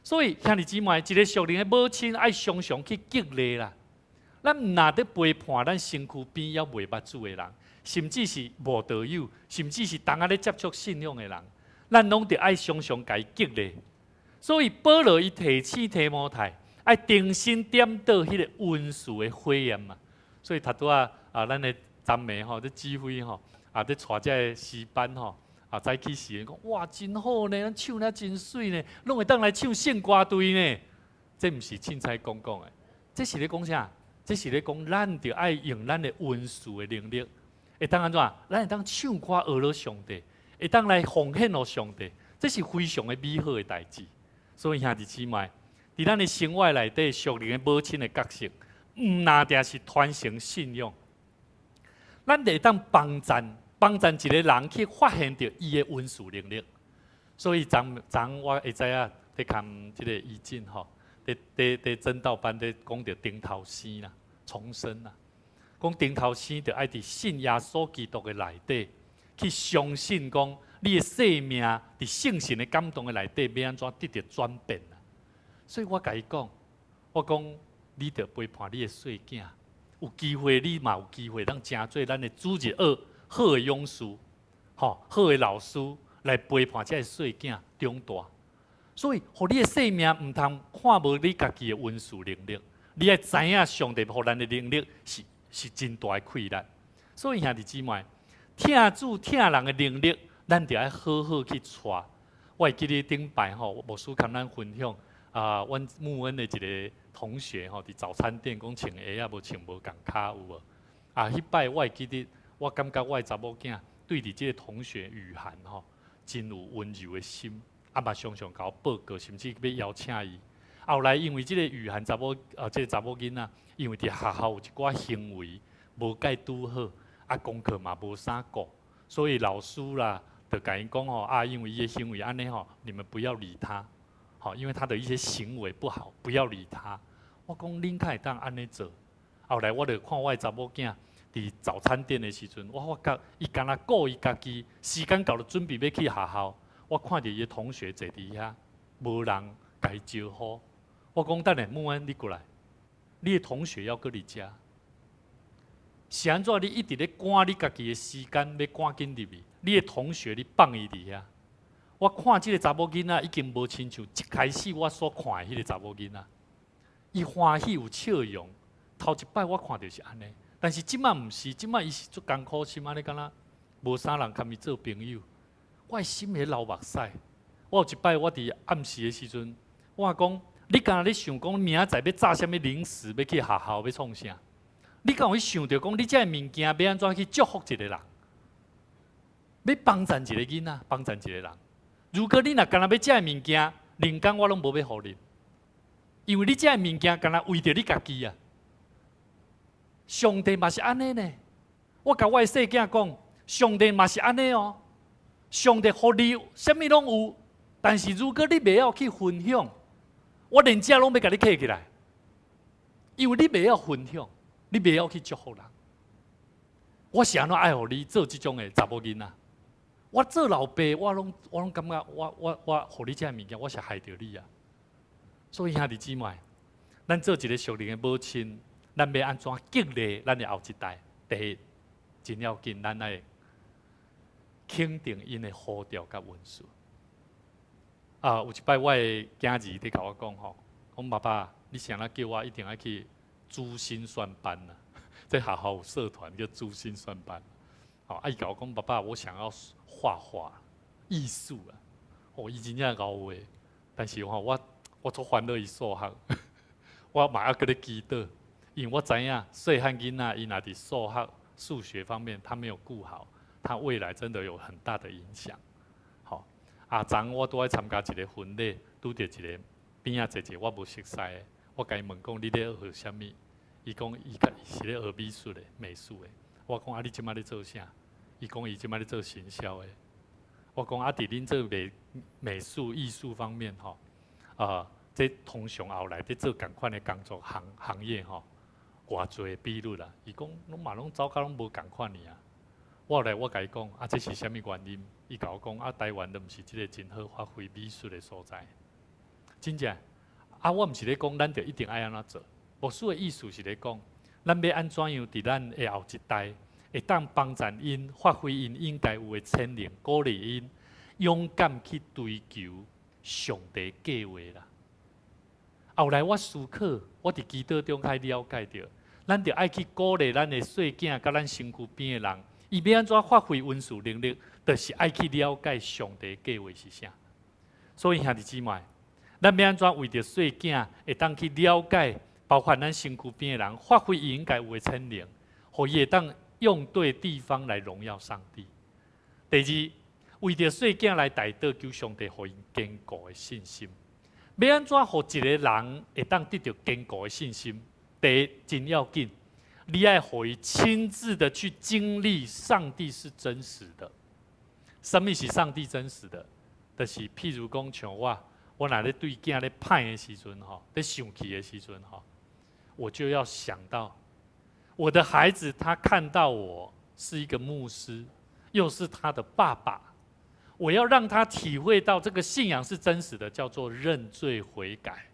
[SPEAKER 6] 所以，兄弟姊妹，一个属灵的母亲爱常常去激励啦。咱唔拿得陪伴咱身躯边也袂捌主的人，甚至是无道友，甚至是当下咧接触信仰的人，咱拢得爱常常甲伊激励。所以保罗伊提醒提摩太，爱定心点倒迄个温顺的火焰嘛。所以头拄咱的赞美吼，咧指挥吼，咧带这个诗班吼。早起时讲哇，真好呢，咱唱得真水呢，拢会当来唱圣歌队呢。这毋是凊彩讲的，这是咧讲啥？这是咧讲咱着爱用咱的温顺的能力，会当安怎？咱会当唱歌学了上帝，会当来奉献予上帝，这是非常的美好的代志。所以兄弟姊妹，伫咱的生活内底，属灵的母亲的角色，毋单定是传承信仰，咱会当帮助一个人去发现到伊的温顺能力。所以昨我会知影，伫看即个医诊吼，伫诊道班伫讲到顶头生啦、重生啦，讲顶头生着爱伫信耶稣基督的内底，去相信讲你的生命伫圣神的感动的内底，要安怎得到转变啦。所以我甲伊讲，我讲你着陪伴你的细囝，有机会你嘛有机会，当诚做咱的主日学好的勇士，好的老师来陪伴这个细囝长大。所以，互你的生命毋通看无你家己的温顺能力，你要知影上帝予咱的能力是真大的气力。所以兄弟姊妹，听主听人的能力，咱就要好好去带。我会记得顶摆牧师跟咱分享阮牧恩的一个同学伫早餐店讲穿鞋啊，无穿无共脚有无？迄摆我会记得，我感觉我的查某囝对伫即个同学雨涵真有温柔的心，嘛常常甲我报告，甚至要邀请伊。后来因为即个雨涵即个查某囡仔，因为伫学校有一寡行为无介拄好，功课嘛无啥顾，所以老师啦就甲伊讲因为伊的行为安尼你们不要理他，因为他的一些行为不好，不要理他。我讲恁敢会当安尼做？后来我就看我的查某囝伫早餐店的时阵，我发觉伊敢若顾伊家己，时间到了准备要去学校，我看着伊的同学坐伫遐，无人甲伊招呼。我讲等下，牧恩你过来，你的同学要搁你遮，是安怎？你一直咧赶你家己的时间，要赶紧入去。你的同学你放伊伫遐，我看即个查某囡仔已经无亲像一开始我所看的迄个查某囡仔，伊欢喜有笑容。头一摆我看到是安尼，但是即摆毋是，即摆伊是足艰苦心安尼，敢若无啥人堪伊做朋友。我的心会流目屎。我有一摆我伫暗时的时阵，我讲你敢若咧想讲明仔载要炸啥物零食，要去学校要创啥？你敢有去想着讲你遮物件要安怎去祝福一个人？要帮衬一个囡仔，帮衬一个人。如果你若干若要遮物件，人工我拢无要互你，因为你遮物件干若为着你家己啊。上帝嘛是安尼呢。我甲我的细囝讲，上帝嘛是安尼哦。上帝互你啥物拢有，但是如果你袂晓去分享，我连遮拢要甲你摕起来，因为你袂晓分享，你袂晓去祝福人。我是安怎爱互你做即种的查某囡仔？我做老爸，我拢感觉我互你遮物件，我是害着你啊。所以兄弟姊妹，咱做一个属灵的母亲，咱要安怎激励咱的后一代？第一，真要紧，咱要肯定因的呼召甲温顺。有一摆我的囝儿伫甲我讲讲爸爸，你谁人叫我一定要去珠心算班啊？在学校有社团叫珠心算班。伊甲我讲爸爸，我想要画画、艺术啊。伊真正搞话，但是我足烦恼伊数学，我嘛要搁咧祈祷，因为我知影细汉囡仔伊若伫数学、数学方面他没有顾好，他未来真的有很大的影响。昨我拄爱参加一个婚礼，拄着一个边仔坐我无熟悉的，我甲伊问讲你咧学啥物？伊讲伊是咧学美术的、美术的。我讲你即摆咧做啥？伊讲伊即摆咧做行销的。我讲伫恁做美术、艺术方面这通常后来伫做共款的工作行业偌侪比率啦。伊讲拢走到拢无共款尔啊。我甲伊讲这是啥物原因？伊甲我讲台湾都毋是一个真好发挥美术的所在。真正我毋是咧讲咱就一定爱安怎做。牧师的意思是咧讲，咱要安怎样伫咱的后一代会当帮助因发挥因应该有的潜能，鼓励因勇敢去追求上帝计划啦。后来我思考，我伫祈祷中开了解到，咱就爱去鼓励咱的细囝甲咱身躯边的人，伊要安怎发挥温顺能力，就是爱去了解上帝计划是啥。所以兄弟姊妹，咱要安怎为着细囝会当去了解，包括咱身躯边的人，发挥伊应该有的潜能，互伊会当用对地方来荣耀上帝。第二，为着细囝来代祷，求上帝互因坚固的信心。要安怎互一个人会当得到坚固的信心？第一，真要紧，你爱互伊亲自的去经历上帝是真实的。什么是上帝真实的？就是譬如讲，像我若咧对囝咧歹的时阵咧生气的时阵我就要想到我的孩子，他看到我是一个牧师，又是他的爸爸。我要让他体会到这个信仰是真实的，叫做认罪悔改。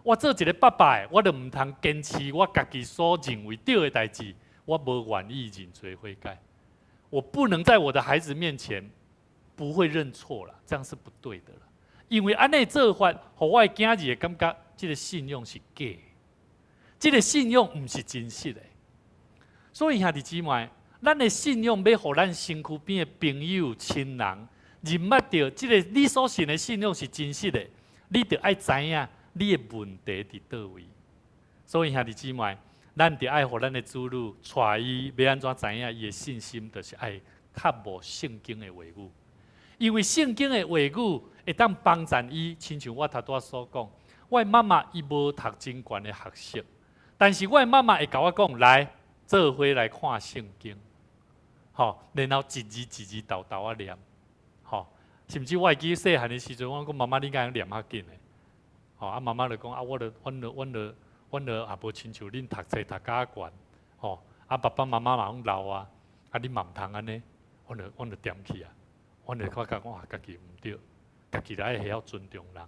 [SPEAKER 6] 我做一个爸爸的，我就唔通坚持我家己所认为对的代志，我无愿意认罪悔改。我不能在我的孩子面前不会认错了，这样是不对的了。因为安尼做法，互我的囝儿会感觉这个信用是假的。这个信仰毋是真实的。所以兄弟姊妹，咱的信仰要互咱身躯边的朋友、亲人认捌到，这个你所信的信仰是真实的，你就爱知影你的问题伫倒位。所以兄弟姊妹，咱就爱互咱的子女带伊要安怎知影伊的信心，就是爱较无圣经的话语，因为圣经的话语会当帮助伊，亲像我头拄所讲，我妈妈伊无读真悬的学识，但是我妈妈会甲我讲，来做伙来看圣经，吼，然后一字一字豆豆啊念，吼，甚至我会记细汉的时阵，我讲妈妈你敢念较紧的，吼，啊妈妈就讲啊，阮就也无亲像恁读册读甲悬，吼，啊爸爸妈妈嘛拢老啊，啊你嘛毋通安尼，阮就点去啊，阮就感觉哇家己毋对，家己来会晓尊重人，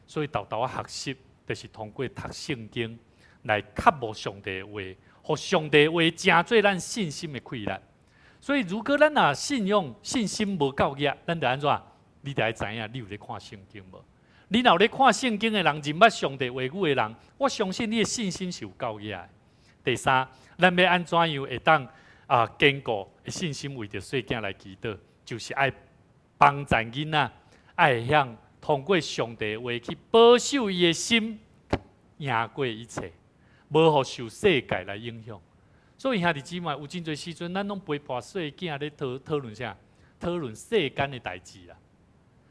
[SPEAKER 6] 所以豆豆啊学习，就是通过读圣经来较无上帝的话，互上帝的话成做咱信心的溃烂。所以如果咱若信仰信心无够热，咱就安怎？你就要知影你有咧看圣经无？你若有咧看圣经的人，认捌上帝话语的人，我相信你的信心是有够热的。第三，咱要安怎样会当坚固的信心，为着细囝来祈祷，就是爱帮助囡仔，爱向通过上帝的话去保守伊的心，赢过一切，无互受世界来影响。所以兄弟姊妹，有真侪时阵，咱拢陪伴细囝咧讨论啥？讨论世间的代志啦。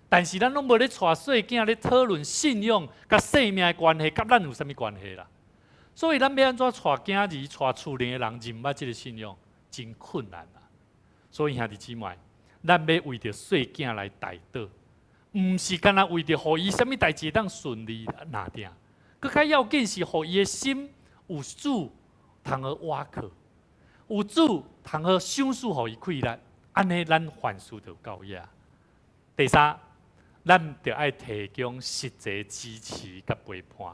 [SPEAKER 6] 但是咱拢无咧带细囝咧讨论信仰甲生命的关系，甲咱有啥物关系啦？所以咱要安怎带囝儿、带厝里的人认捌这个信仰，真困难啦。所以兄弟姊妹，咱要为着细囝来代祷，毋是干那为着互伊啥物代志当顺利拿定，更较要紧是互伊的心有主通好挖靠，有主通好赏赐互伊快乐，安尼咱凡事就够呀。第三，咱就爱提供实际支持甲陪伴。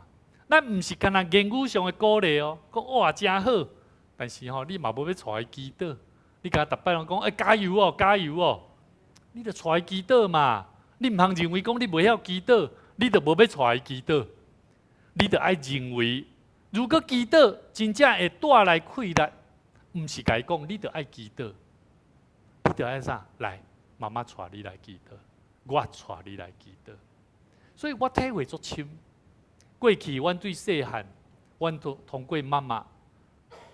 [SPEAKER 6] 咱毋是干那言语上的鼓励哦，讲哇真好，但是吼，你嘛无要带伊祈祷，你甲逐摆拢讲加油哦，加油哦，你着带伊祈祷嘛。你毋通认为讲你袂晓祈祷，你着无要带伊祈祷，你着爱认为，如果祈祷真正会带来快乐，毋是甲伊讲你着爱祈祷，你着爱啥？来，妈妈带你来祈祷。我带你来祈祷，所以我体会足深。过去阮对细汉，阮通过妈妈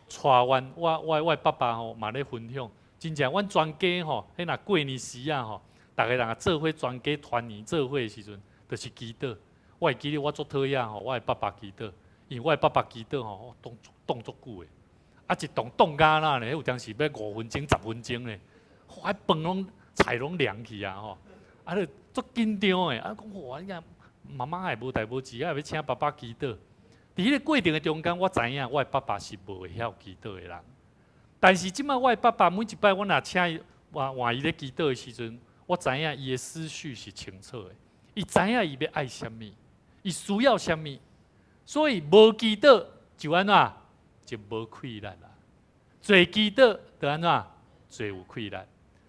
[SPEAKER 6] 带我爸爸吼嘛咧分享，真正阮全家吼，迄若过年时啊吼，逐个人做伙全家团圆做伙的时阵，就是祈祷。我会记得我足讨厌吼，我的爸爸祈祷，因为我的爸爸祈祷吼，动足久的，啊一动甲那呢，有当时要5分钟、10分钟呢，迄饭拢菜拢凉去啊吼。啊，就足紧张诶！啊，讲哇，妈妈也无代无志，啊，要请爸爸祈祷。伫迄个过程诶中间，我知影我诶爸爸是无会晓祈祷诶人。但是即摆我诶爸爸每一摆我若请伊换伊咧祈祷诶时阵，我知影伊诶思绪是清楚诶，伊知影伊要爱啥物，伊需要啥物，所以无祈祷就安怎就无快乐啦。做祈祷就安怎做有快乐。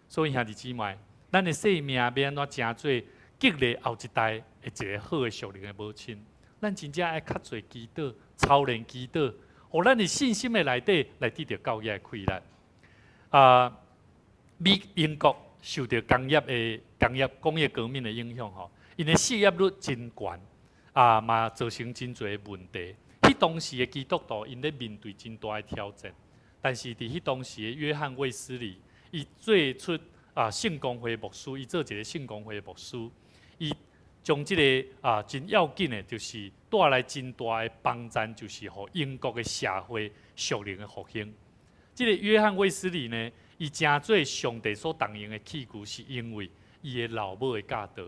[SPEAKER 6] 所以兄弟姊妹。咱的生命要安怎成做激励后一代的一个好的属灵的母亲？咱真正爱较侪祈祷、操练祈祷，互咱的信心的内底来得到教育的快乐。英国受到工业革命的影响吼，因的失业率真悬，嘛造成真侪的问题。迄当时的基督徒因咧面对真大的挑战，但是伫迄当时的约翰卫斯理，伊做出圣公会牧师，伊做一个圣公会牧师，伊将这个真要紧的，就是带来真大的帮助，就是互英国的社会属灵的复兴。这个约翰卫斯理呢，伊真做上帝所动用的器具，是因为伊的老母的教导。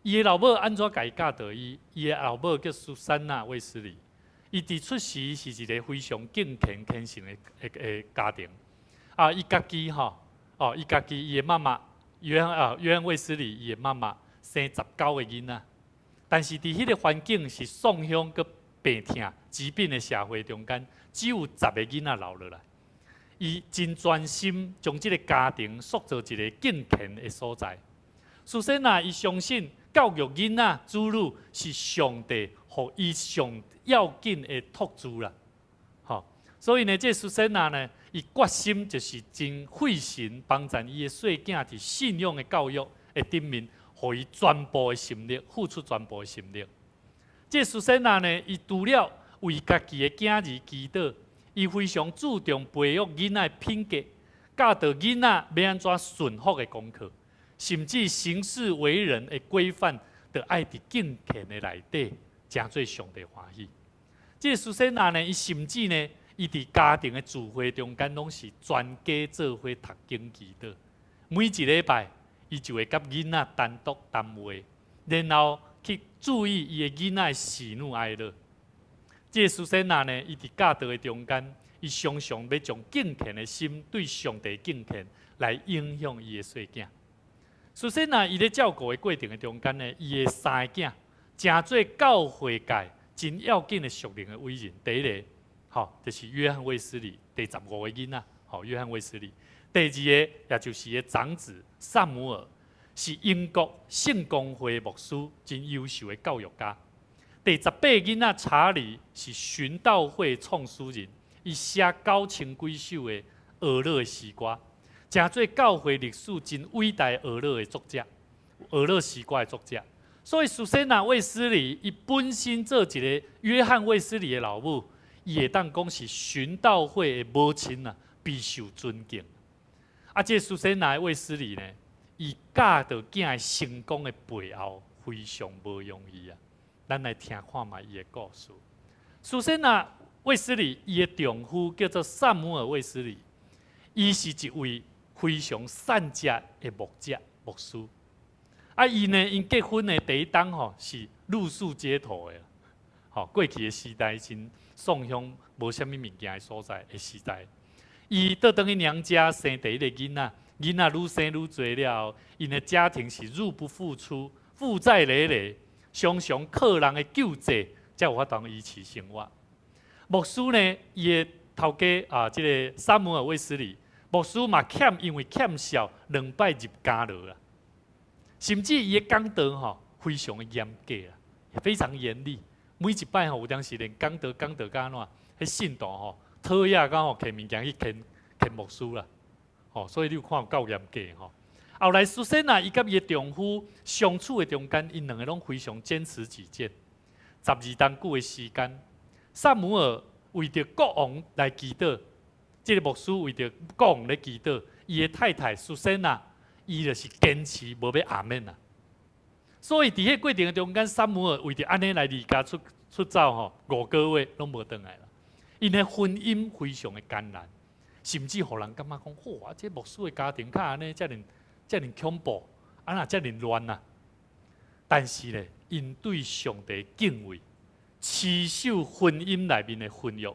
[SPEAKER 6] 伊的老母安怎甲伊教导伊？伊的老母叫苏珊娜卫斯理，伊伫出世是一个非常敬虔诚的家庭。伊家己吼。伊家己伊的妈妈约翰卫斯理，伊的妈妈生19个囡仔，但是伫迄个环境是丧乡佮病痛、疾病的社会中间，只有10个囡仔留落来。伊真专心将即个家庭塑造一个敬虔的所在。首先伊相信教育囡仔、子女是上帝互伊上要紧的托付啦。所以呢，这苏珊娜呢，伊决心就是真费神帮助伊的细囝伫信仰的教育的顶面，互伊全部的心力，付出全部的心力。这苏珊娜呢，伊除了为家己的囝儿祈祷，伊非常注重培育囡仔的品格，教导囡仔要安怎顺服的功课，甚至行事为人的规范，就爱伫敬虔的内底，诚做上帝欢喜。这苏珊娜呢，伊甚至呢，伊伫家庭的聚会中间，拢是全家做伙读经祈祷。每一礼拜，伊就会甲囡仔单独谈话，然后去注意伊的囡仔的喜怒哀乐。这苏珊娜呢，伊伫教导的中间，伊常常要将敬虔的心对上帝敬虔来影响伊的细囝。苏珊娜伊咧照顾的过程的中间呢，伊的三个囝诚做教会界真要紧的属灵的伟人。第一个，就是约翰卫斯理，第15个囡仔，约翰卫斯理。第二个，也就是伊长子萨姆尔，是英国圣公会牧师，真优秀的教育家。第18个囡仔查理是殉道会创始人，伊写9000几首的俄勒的诗歌，诚做教会历史真伟大俄勒的作者，俄勒诗歌的作者。所以苏珊娜卫斯理，伊本身做一个约翰卫斯理的老母，伊会当讲是殉道会的母亲啊，备受尊敬。这苏珊娜卫斯理呢，伊教导囝的成功的背后非常无容易啊。咱来听看卖伊的故事。苏珊娜卫斯理，伊的丈夫叫做萨姆尔卫斯理，伊是一位非常善食的牧师。伊呢，因结婚的第一档是露宿街头的，过去的时代真送向无啥物物件的所在的时代。伊倒转去娘家生第一个囡仔，囡仔愈生愈多了后，因的家庭是入不敷出，负债累累，常常靠人的救济才有法当维持生活。牧师呢，伊的头家这个萨姆尔卫斯理，牧师嘛因为欠孝2摆入监牢啦。甚至伊的讲道非常的严格啦，非常严厉。每一摆有当时连讲道到安怎，迄信徒讨厌讲摕物件去牵牧师啦。所以你有看有够严格后来苏珊娜伊甲伊的丈夫相处的中间，因两个拢非常坚持己见。12当久的时间，萨姆尔为着国王来祈祷，这个牧师为着国王来祈祷，伊的太太苏珊娜。伊就是坚持无要阿免啊，所以伫迄过程中间，萨姆尔为着安尼来离家出走5个月拢无转来啦。因的婚姻非常的艰难，甚至互人感觉讲，哇，这牧师的家庭较安尼，遮尔恐怖，哪遮尔乱啊！但是咧，因对上帝敬畏，持守婚姻内面的婚约，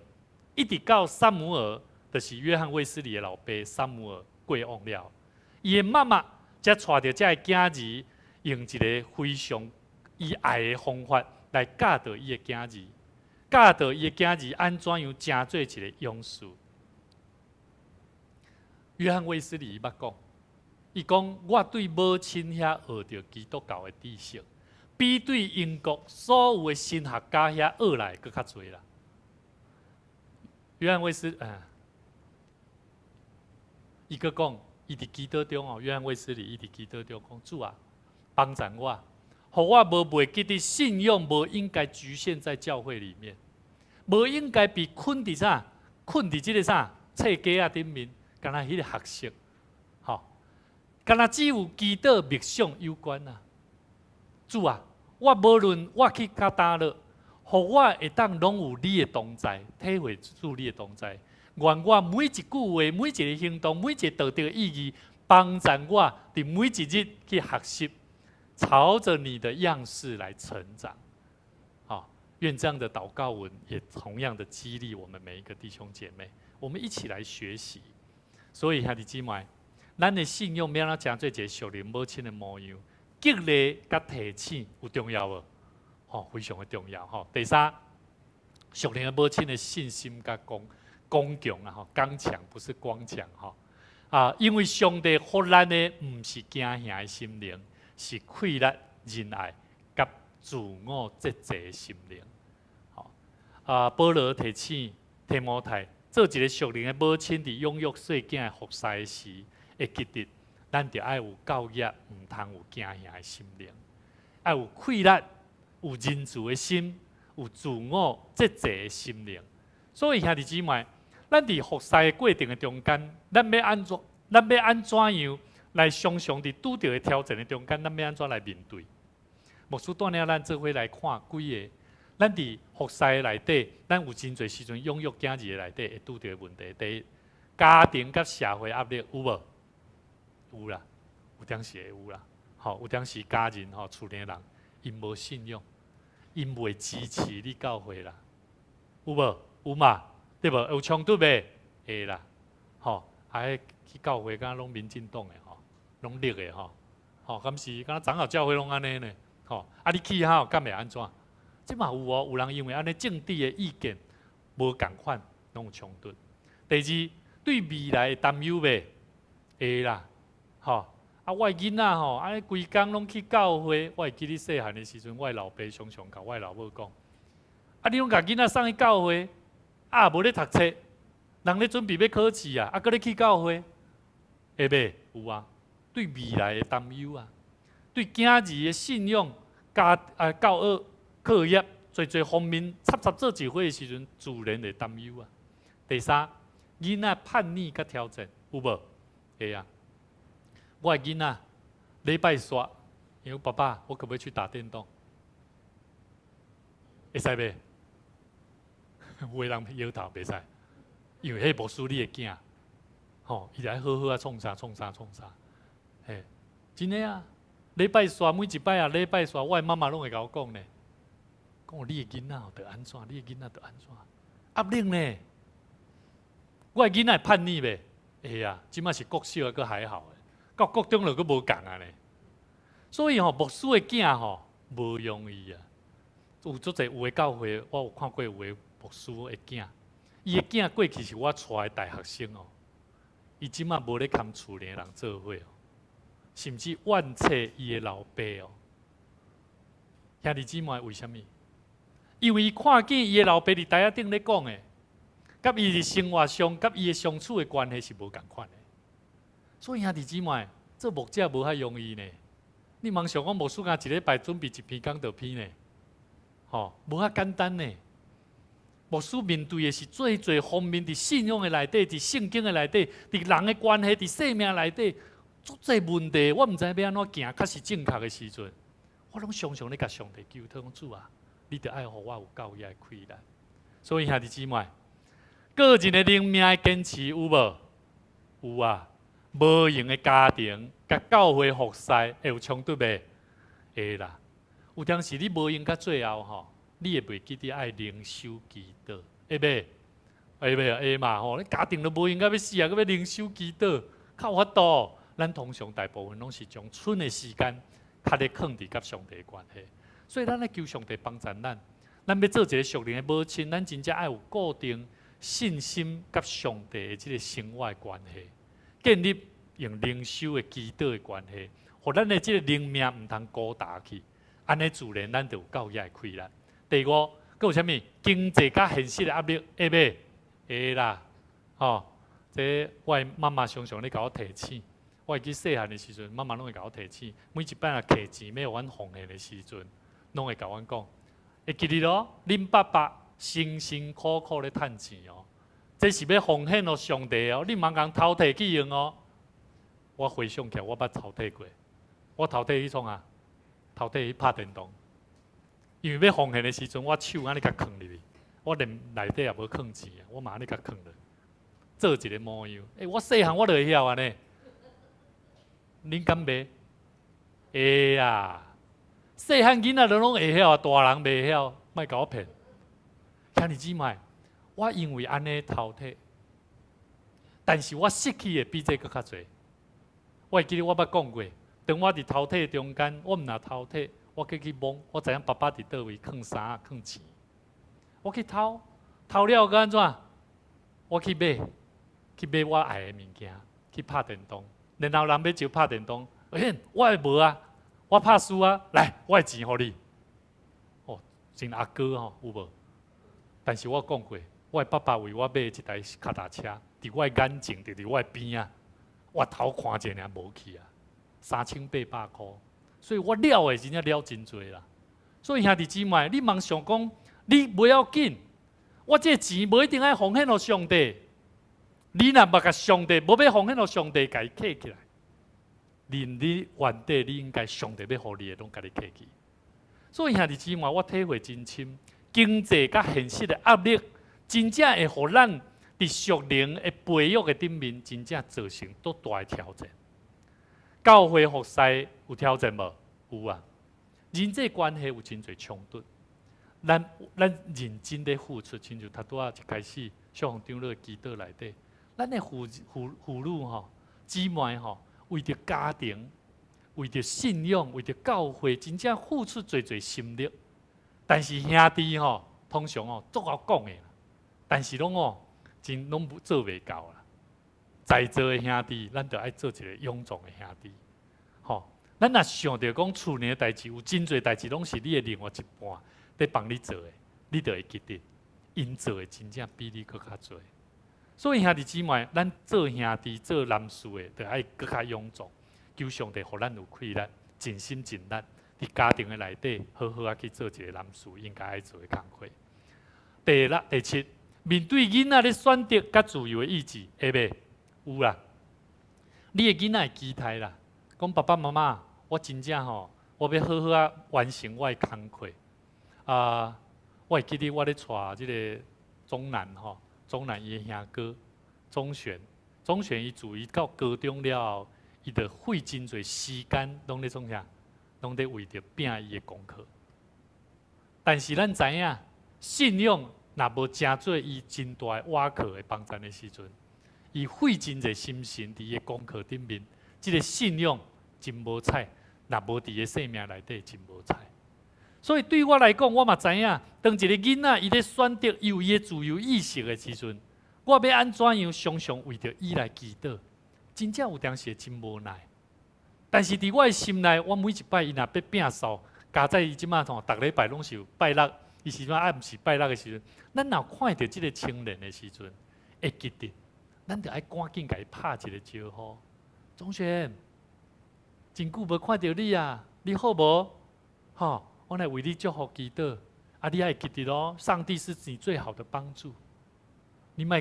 [SPEAKER 6] 一直到萨姆尔，就是约翰卫斯理的老爸萨姆尔过往了。伊的妈妈才带着这个囝儿，用一个非常伊爱的方法来教导伊的囝儿，教导伊的囝儿安怎样成做一个勇士。约翰卫斯理捌讲，伊讲我对母亲遐学着基督教的知识，比对英国所有的神学家遐学来佫较侪啦。约翰卫斯伊佫讲。伊伫祈祷中约翰卫斯理伊伫祈祷中讲：主啊，帮助我，互我无袂记伫信仰，无应该局限在教会里面，无应该被困伫啥？困伫即个啥？册架顶面，敢若迄个学习，敢若只有祈祷默想有关啊。主啊，我无论我去到倒落，互我会当拢有你的同在，体会主你的同在。愿我每一句话、每一个行动、每一个道德的意义，帮助我伫每一日去学习，朝着你的样式来成长。愿这样的祷告文也同样的激励我们每一个弟兄姐妹，我们一起来学习。所以兄弟姊妹，咱的信仰要安怎成做一个属灵母亲的模样？激励甲提醒有重要无？非常的重要。第三，属灵的母亲的信心甲刚强啊，刚强不是光强因为上帝给咱的唔是惊吓的心灵，是快乐、仁爱、甲自我节制的心灵。保罗提醒提摩太，做一个属灵的母亲，伫养育细囝的服侍时，会记得咱着爱有教业，毋通有惊吓的心灵，爱有气力，有仁慈的心，有自我节制的心灵。所以兄弟姊妹，咱伫服侍的过程的中间，咱要安怎样来常常伫拄着的挑战的中间，咱要安怎来面对？牧师带领咱做伙来看几个，咱伫服侍的内底，咱有真侪时阵养育囝儿的内底会拄着的问题。第一，家庭甲社会压力有无？有啦，有当时会有啦。吼，有当时家人吼厝里人因无信用，因袂支持你教会啦，有无？有嘛？对无？有冲突袂？会啦。吼，去教会敢拢民进党的吼，拢绿的吼，吼，敢是敢长老教会拢安尼呢？吼，你去吼，敢会安怎？即嘛有哦，有人因为安尼政治的意见无共款，拢有冲突。第二，对未来的担忧袂？会啦，吼。我的囡仔吼，安尼规工拢去教会。我会记你细汉的时阵，我的老爸常常甲我的老母讲：你拢甲囡仔送去教会，无咧读册，人咧准备要考试啊，搁咧去教会，会袂？有啊，对未来的担忧啊，对囝儿的信仰、教学、课业，侪方面插做一回的时阵，自然会担忧啊。第三，囡仔叛逆甲挑战，有无？会啊。我的囡仔礼拜刷，因为爸爸，我可不可以去打电动？会使袂？有的人摇头袂使，因为迄无属你的囝，吼，伊来好好啊，创啥，嘿，真诶啊！礼拜刷每一摆啊，礼拜刷，我的妈妈拢会甲我讲呢，讲你的囡仔得安怎，你的囡仔得安怎，压力呢？我的囡仔叛逆袂？会啊，即摆是国小个还好。到国中就佫无共啊呢，所以牧师的囝无容易啊。有足侪有的教会，我有看过有的牧师的囝，伊的囝过去是我带的大学生哦，伊即马无咧兼厝里人做伙哦，甚至怨斥伊的老爸哦。兄弟姊妹，为什么？因为伊看见伊的老爸伫台仔顶咧讲的，甲伊伫生活上、甲伊的相处的关系是无共款的。所以兄弟姊妹，做牧者无遐容易呢。你茫想讲牧师敢一礼拜准备一篇讲道篇呢？吼，无遐简单呢。牧师面对的是最方面，伫信仰的内底，伫圣经的内底，伫人的关系，伫生命内底，足侪问题，我毋知要安怎行，较是正确的时阵，我拢常常咧甲上帝求祷主啊，你着爱互我有教业的气力。所以兄弟姊妹，个人的灵命的坚持有无？有啊。无用的家庭，甲教会服侍会有冲突袂？会啦。有当时你无用到最后吼，你会袂记得爱灵修祈祷，会袂？会嘛吼？你家庭都无用到要死啊，搁要灵修祈祷，较有法度。咱通常大部分拢是将剩的时间，较咧放伫甲上帝的关系。所以咱咧求上帝帮助咱，咱要做一个属灵的母亲，咱真正爱有固定信心甲上帝的即个生活的关系。建立用灵修的祈祷的关系，互咱的即个灵命毋通孤单去，安尼自然咱就有教业的气力。第五，佫有啥物？经济甲现实的压力会袂？会啦，吼！这我的妈妈常常咧甲我提醒，我会记细汉的时阵，妈妈拢会甲我提醒，每一摆啊摕钱要阮奉献的时阵，拢会甲阮讲，会记得咯，恁爸爸辛辛苦苦咧趁钱哦。这是要奉献予上帝哦，你茫共偷摕去用哦。我回想起来，我捌偷摕过。我偷摕去创啊，偷摕去拍电动。因为要奉献的时阵，我手安尼甲囥入去，我连内底也无囥钱啊，我嘛安尼甲囥落，做一个模样。我细汉我就会晓安尼。恁敢袂？会啊！细汉囡仔拢会晓，大人袂晓，莫甲我骗。兄弟姊妹。我因为安尼偷摕，但是我失去的比这个较侪。我会记得我捌讲过，当我伫偷摕中间，我毋若偷摕，我去摸，我知影爸爸伫倒位囥衫、囥钱。我去偷，偷了个安怎？我去买我爱的物件，去拍电动。然后人要招拍电动，我会无啊，我拍输啊，来，我的钱互你。哦，真阿哥吼，有无？但是我讲过。我的爸爸为我买一台脚踏车，伫我的眼前，就伫我的边啊，我头看者尔无去啊，3800块，所以我了的真正了真多啦。所以兄弟姊妹，你茫想讲，你不要紧，我这钱无一定爱奉献给上帝。你若捌甲上帝，无要奉献给上帝，家己摕起来。你原底你应该上帝要互你的，拢家己摕去。所以兄弟姊妹，我体会真深，经济甲现实的压力，真正会互咱伫属灵的培育的顶面，真正造成多大的挑战。教会服侍有挑战无？有啊。人际关系有真侪冲突，咱认真的付出，亲像头拄仔一开始小红长老的祈祷内底，咱的父女吼、姊妹吼，为着家庭、为着信仰、为着教会，真正付出侪心力。但是兄弟吼，通常哦足好讲的，但是真拢做袂到啦。在座的兄弟，咱就爱做一个勇壮的兄弟，吼。咱若想着讲厝内的代志，有真侪代志拢是你的另外一半在帮你做的，你就会记得，因做的真正比你搁较多。所以兄弟姊妹，咱做兄弟、做男士的，就爱搁较勇壮，求上帝互咱有气力，尽心尽力，伫家庭的内底好好啊去做一个男士应该爱做的工课。第六、第七，面对囡仔的选择甲自由的意志，会袂？有啦，你的囡仔会期待啦。讲爸爸妈妈，我真正吼，我要好好啊完成我的工课。我会记得我咧带即个中南吼，中南伊的兄哥钟璇伊自伊到高中了后，伊就费真侪时间，拢咧创啥？拢咧为着拼伊的功课。但是咱知影，信仰若无真做伊真大的瓦壳的帮助的时阵，伊费真侪心神伫伊的功课顶面。这个信仰真无彩，若无伫个生命内底真无彩。所以对我来讲，我嘛知影，当一个囡仔伊咧选择有伊的自由意识的时阵，我要安怎样常常为着伊来祈祷，真正有当时真无奈。但是伫我的心内，我每一摆伊若要摒扫，加在伊即马逐礼拜拢是有拜六，伊是嘛暗时拜六的时阵，咱若看到即个青年的时阵，会记得，咱就爱赶紧甲伊拍一个招呼。钟璇，真久无看到你啊！你好无？吼，我来为你祝福祈祷。你爱记得咯，上帝是你最好的帮助。你莫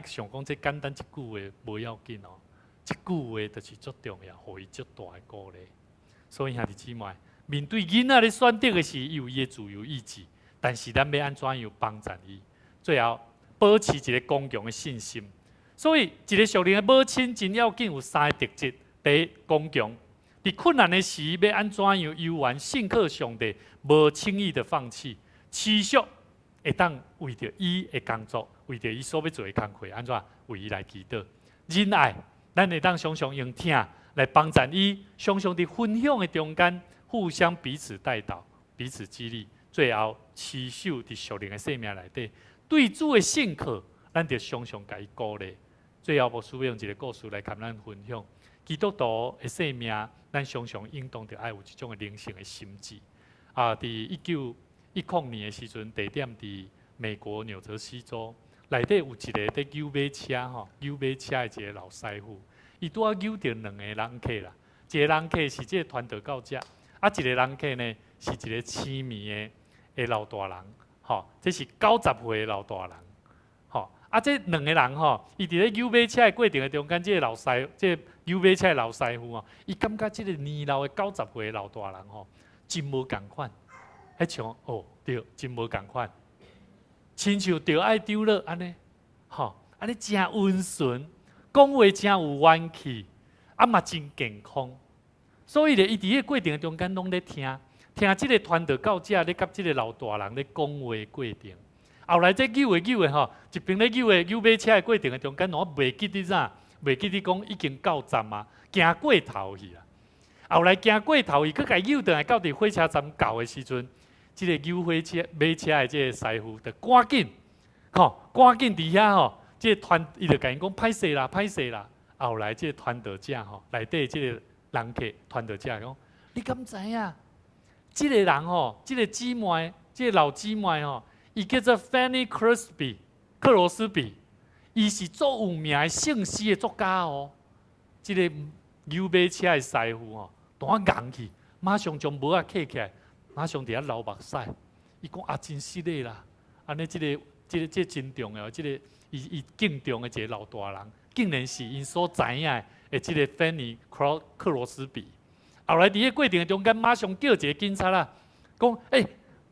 [SPEAKER 6] 想讲这简单一句话无要紧哦，一句话就是足重要，互伊足大的鼓励。所以兄弟姊妹，面对囡仔咧选择的是伊有伊的自由意志，但是咱要安怎样帮助伊？最后保持一个刚强的信心。所以，一个属灵的母亲真要紧，有3个特质：第一，刚强；伫困难的时，要安怎样悠然信靠上帝，无轻易的放弃，持续会当为着伊的工作，为着伊所要做的工课，安怎为伊来祈祷。仁爱，咱会当常常用听来帮助伊，常常伫分享的中间，互相彼此带导，彼此激励。最后，持守伫属灵的生命内底，对主的信靠，咱就常常甲伊鼓励。最后，牧师要用一个故事来跟咱分享。基督徒的生命，咱常常应当着爱有一种的灵性的心智。伫1910年的时阵，地点伫美国纽泽西州，内底有一个在摇马车吼，摇马车的一个老师傅，伊拄啊摇着2个人客啦。一个人客是这个传道教者，一个人客呢是一个痴迷的老大人，吼，这是90岁的老大人。这2个人吼，伊伫咧摇马车的过程的中间，这个摇马车的老师傅吼，伊感觉这个年老的90岁的老大人吼，真无共款，像对，真无共款，亲像着爱丢了安尼，安尼真温顺，讲话真有元气，嘛真健康。所以咧，伊伫咧过程中间拢咧听这个传道教者咧，甲这个老大人咧讲话的过程。后来这扭的吼，一边咧扭马车的过程的中间，我袂记得啥，袂记得讲已经到站啊，行过头去啦。后来行过头，伊佫甲扭转来到伫火车站到的时阵，这个扭马车的这个师傅就赶紧伫遐吼，这个伊就甲因讲歹势啦，歹势啦。后来这个传道者吼，内底这个人客传道者讲，你敢知影？这个人吼，这个姊妹，这个老姊妹吼。伊叫做 Fanny Crosby，克罗斯比，伊是足有名的圣诗的作家哦。这个牛马车的师傅哦，当硬去，马上将帽仔揢起来，马上伫遐流目屎。伊讲啊，真失礼啦！安尼这真重要，伊敬重的一个老大人，竟然是因所知影的这个芬尼克罗斯比。后来伫个过程中间，马上叫一个警察啦，讲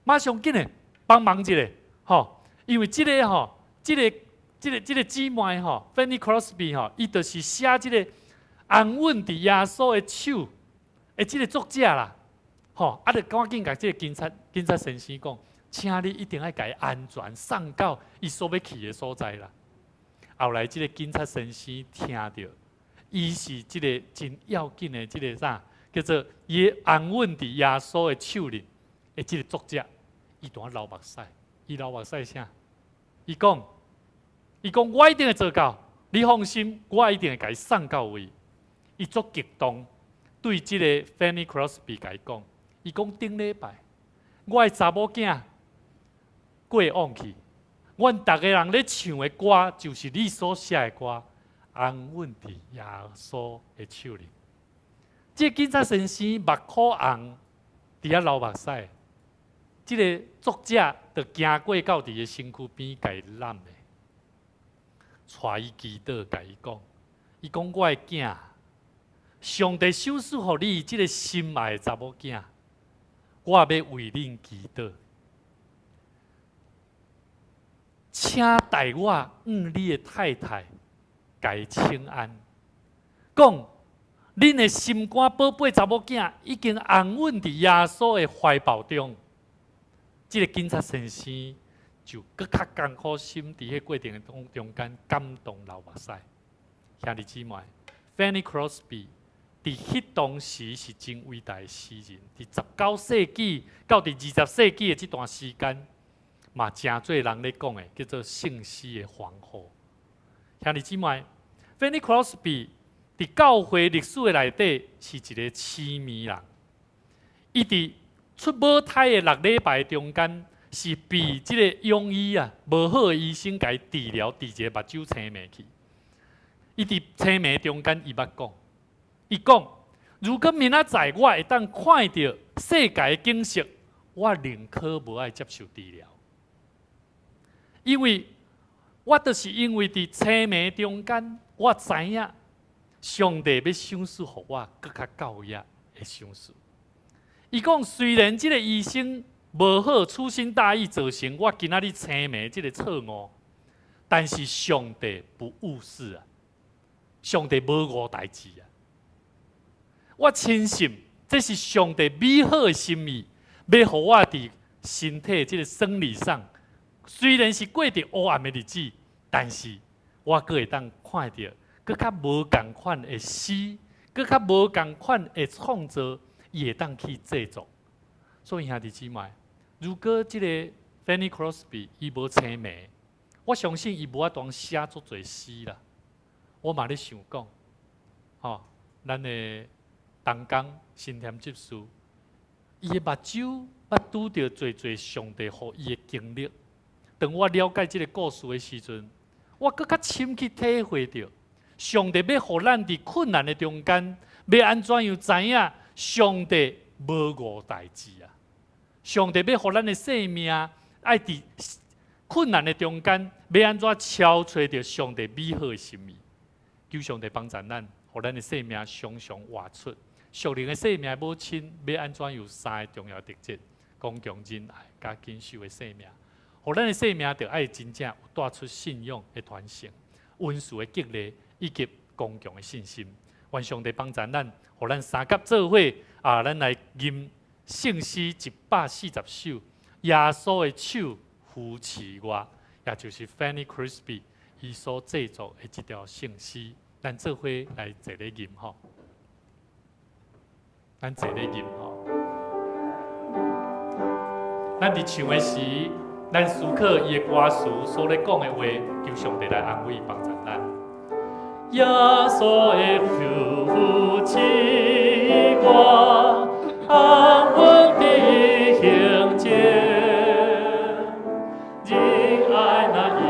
[SPEAKER 6] 马上紧的帮忙一下，吼，因为这个姊妹吼，芬尼克罗斯比吼，伊就是写这个安稳伫耶稣的手的这个作者啦，吼，啊，就赶紧甲这个警察先生讲，请你一定要甲伊安全送到伊所要去的所在啦。后来这个警察先生听到，伊是这个真要紧的这个啥，叫做伊安稳伫耶稣的手里的这个作者，伊当流目屎，伊流目屎啥？伊讲我一定会做到，你放心，我一定会甲伊送到位。伊足激动，对这个 Fanny Crosby 甲伊讲，伊讲顶礼拜，我的查某囝过往去，阮逐个人咧唱的歌就是你所写的歌，安稳伫耶稣的手里。这个警察先生目眶红，伫遐流目屎。这个作者就行过到伫个身躯边，甲伊揽的，带伊祈祷，甲伊讲，我的囝，上帝赏赐互你这个心爱的查某囝，我要为恁祈祷，请代我你的太太，甲伊请安，讲恁的心肝宝贝查某囝已经安稳伫耶稣的怀抱中。这个警察先生就更较艰苦心，伫迄过程中间感动流目屎。兄弟姊妹 ，Fanny Crosby 伫迄当时是真伟大的诗人，伫19世纪到伫20世纪的这段时间，嘛真侪人咧讲的，叫做圣诗的皇后。兄弟姊妹 ，Fanny Crosby 伫教会历史的内底是一个痴迷人，伊伫出母胎的6礼拜中间，是被这个庸医无好的医生甲伊治疗，治一个目睭青霉去。伊伫青霉中间，伊捌讲，伊讲，如果明仔载我会当看到世界的景色，我宁可无爱接受治疗，因为我就是因为伫青霉中间，我知影上帝要赏赐互我更较高压的赏赐。伊讲，虽然这个医生无好粗心大意造成我今仔日青霉这个错误，但是上帝不误事啊，上帝无误代志啊。我深信这是上帝美好的心意，要互我伫身体这个生理上，虽然是过着黑暗的日子，但是我阁会当看到阁较无共款的诗，阁较无共款的创造。伊会当去制作，所以兄弟姊妹，如果这个 Fanny Crosby 伊无青霉，我相信伊无法当写足侪诗啦。我嘛咧想讲，咱的东江新田执事，伊的目睭捌拄着侪上帝互伊的经历。当我了解这个故事的时阵，我更较深去体会到，上帝要互咱伫困难的中间，要安怎样知影？上帝无误代志啊！上帝要互咱的生命，爱伫困难的中间，要安怎超找着上帝美好的心意？求上帝帮助咱，互咱的生命常常活出属灵的生命。母亲要安怎有3个重要特质：公共仁爱、甲坚守的生命。互咱的生命着爱真正有带出信仰的传承、温顺的激励以及公共的信心。愿上帝帮助咱，互咱三甲做伙咱来吟圣诗140首，耶稣的手扶持我，也就是 Fanny Crosby 伊所制作的一条圣诗，咱做伙来坐咧吟吼，咱坐咧吟吼。咱伫唱的时，咱思考伊的歌词所咧讲的话，求上帝来安慰帮助咱。耶稣的手扶持我，安稳地行前，仁爱那引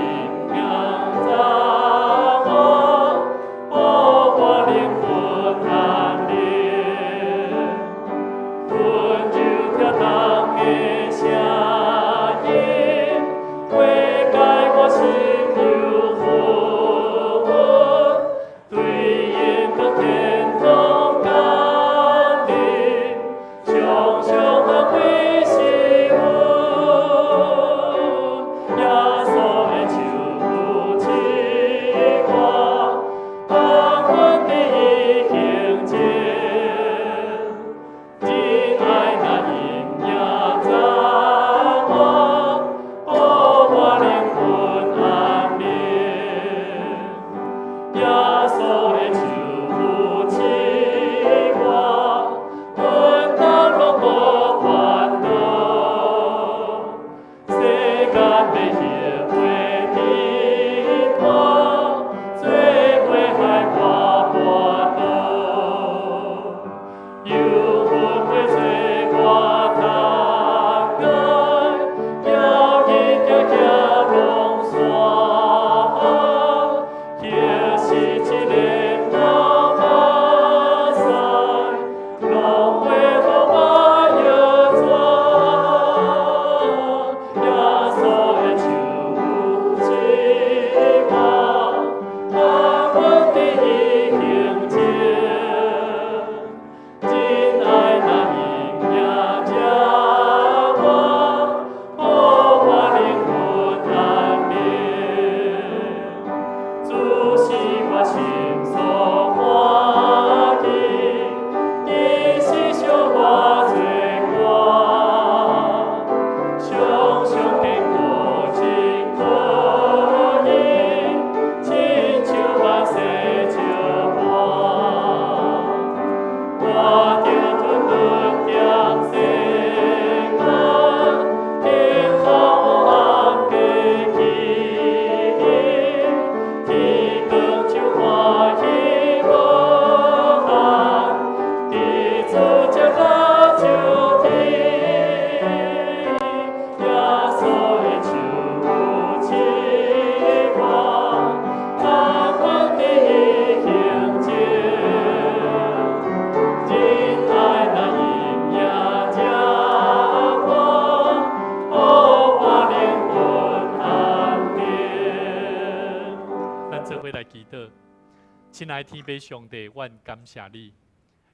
[SPEAKER 6] 亲爱的天父上帝，阮感谢你，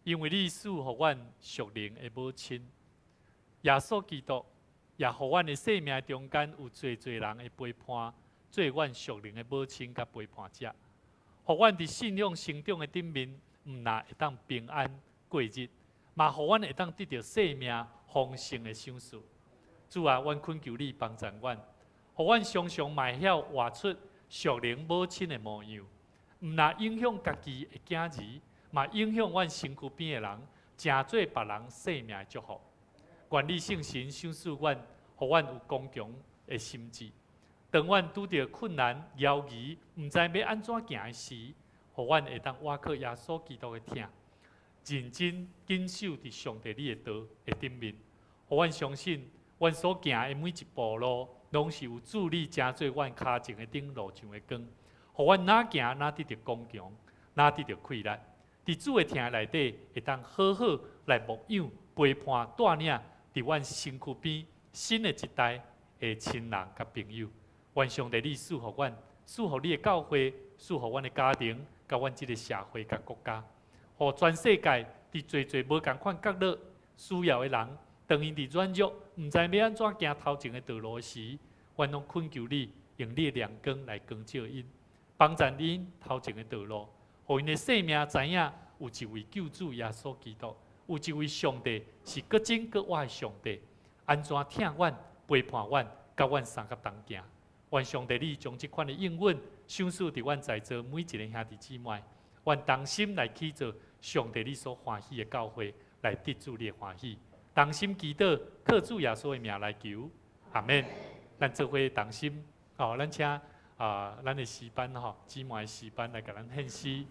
[SPEAKER 6] 因为你赐予阮属灵的母亲耶稣基督，也互阮的生命中间有侪人的陪伴，做阮属灵的母亲甲陪伴者，互阮伫信仰成长的顶面，毋但会当平安过日，嘛互阮会当得到生命丰盛的赏赐。主啊，阮恳求你帮助阮，互阮常常嘛晓活出属灵母亲的模样。毋但影响家己的囝儿，嘛影响阮身躯边的人，诚做别人生命的祝福。愿你圣神赏赐阮，互阮有刚强的心智。当阮拄着困难、犹豫，毋知要安怎行的时，互阮会当倚靠耶稣基督的疼，认真坚守伫上帝你的道的顶面。互阮相信，阮所行的每一步路，拢是有主你诚做阮脚前的顶路上的光。互阮哪行哪得着刚强，哪得着快乐。伫主的听内底，会当好好来牧养、陪伴、带领伫阮身躯边新的一代的亲人甲朋友。愿上帝你赐予阮，赐予你的教会，赐予阮的家庭，甲阮即个社会甲国家，互全世界伫侪无共款角落需要的人，当因伫软弱，毋知要安怎行头前的道路时，阮拢恳求你用你的亮光来光照因。帮助因头前的道路，互因的生命知影有一位救主耶稣基督，有一位上帝是搁真搁活的上帝，安怎疼阮、陪伴阮，甲阮三甲同行。愿上帝你将这款的应允赏赐伫阮在座每一个兄弟姊妹，愿同心来去做上帝你所欢喜的教会，来得主你的欢喜。同心祈祷，靠主耶稣的名来求，阿免。咱做伙同心，咱请。咱的诗班姊妹的诗班来甲咱献诗。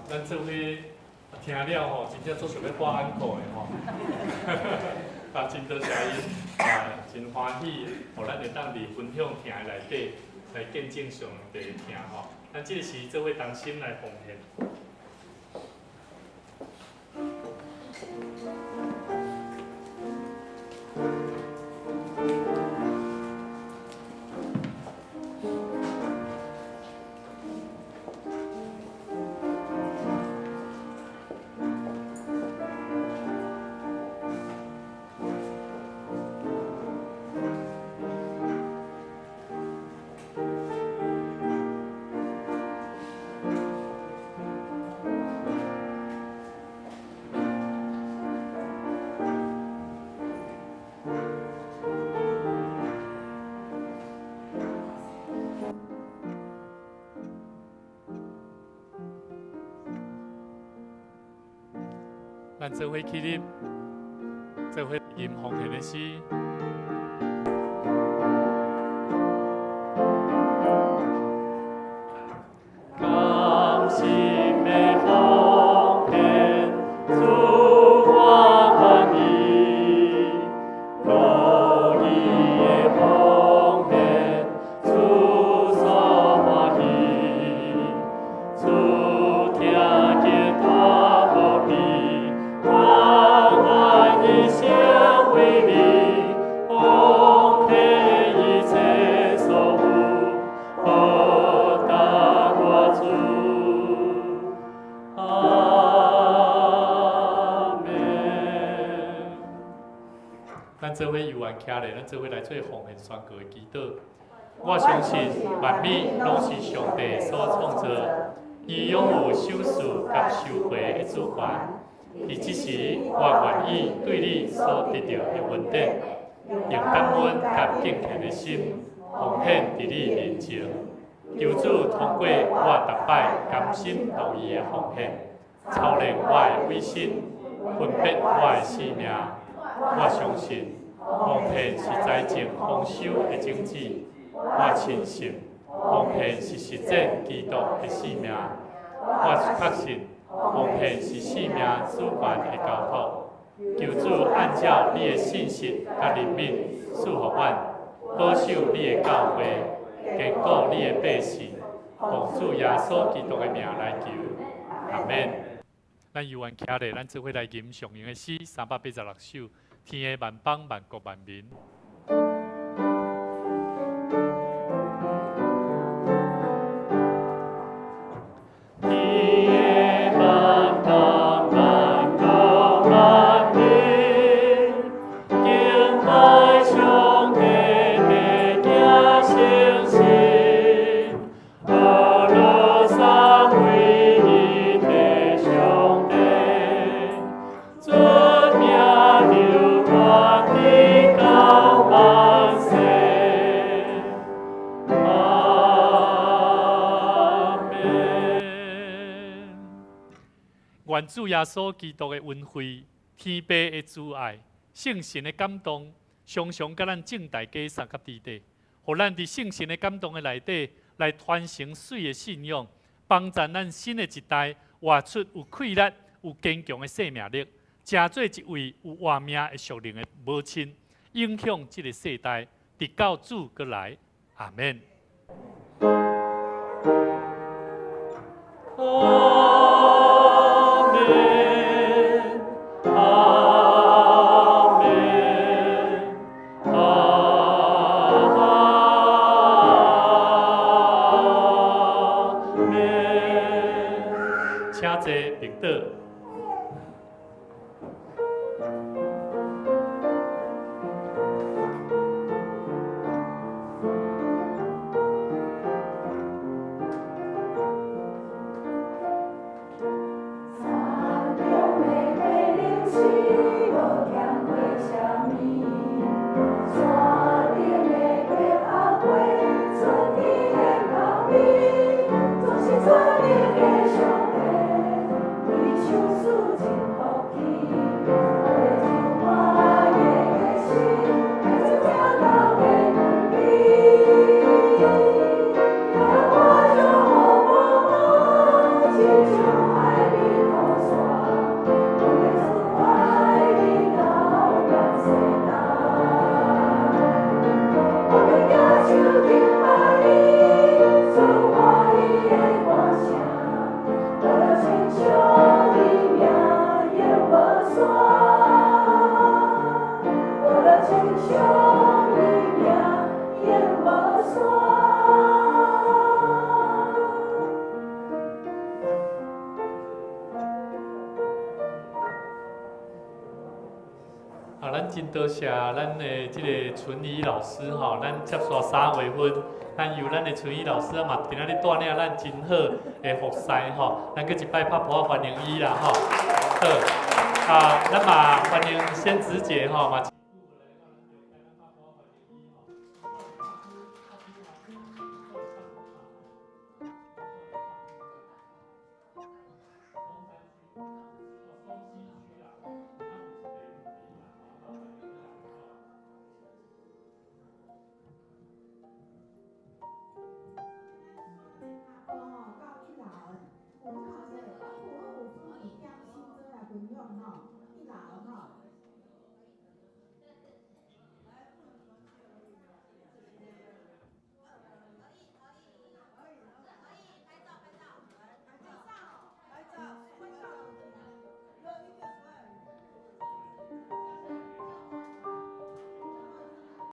[SPEAKER 6] 咱做伙听了吼，真正做想要挂安可的吼。啊，真多谢因，真欢喜，互咱会当伫分享听的内底来见证上帝的听吼。咱即个时做伙同心来奉献。咱做伙起立，做伙吟奉献的诗。甘心的奉献，主我愿意；乐意的奉献，主所欢喜。主听见大无比。我愿一生为你，奉献一切所有，报答我主。阿门。咱做伙游玩起来，咱做伙来做奉献宣告的祈祷。我相信万物拢是上帝所创造，伊拥有收视甲收回的主权。伊即时，我愿意对你所得到的恩典，用感恩甲敬虔的心，奉献伫你面前。求主通过我逐摆甘心乐意的奉献，操练我的委身，分别我的性命。我相信，奉献是财政丰收的种子。我深信，奉献是实践基督的使命。我确信。奉献是性命主权的交托，求主按照你的信息甲怜悯，赐予阮，保守你的教会，坚固你的百姓，奉主耶稣基督的名来求，阿门。咱游玩起来，咱做伙来吟上英的诗386首，天的万邦万国万民。愿主耶稣基督的恩惠、天父的慈爱、圣神的感动，常常甲咱正大家送甲伫地，互咱伫圣神的感动的内底，来传承水的信仰，帮助咱新的一代活出有气力、有坚强的生命力，成做一位有活命的属灵的母亲，影响这个世代，直到主过来。阿门。请坐平倒。
[SPEAKER 2] 总是做你的上帝，为求。
[SPEAKER 6] 咱真多谢咱的即个纯怡老师吼，咱接续3月份，咱由咱的纯怡老师嘛，今仔日带领咱真好的服侍吼，咱搁一摆拍鼓欢迎伊啦吼。好，咱嘛欢迎仙子姐吼嘛。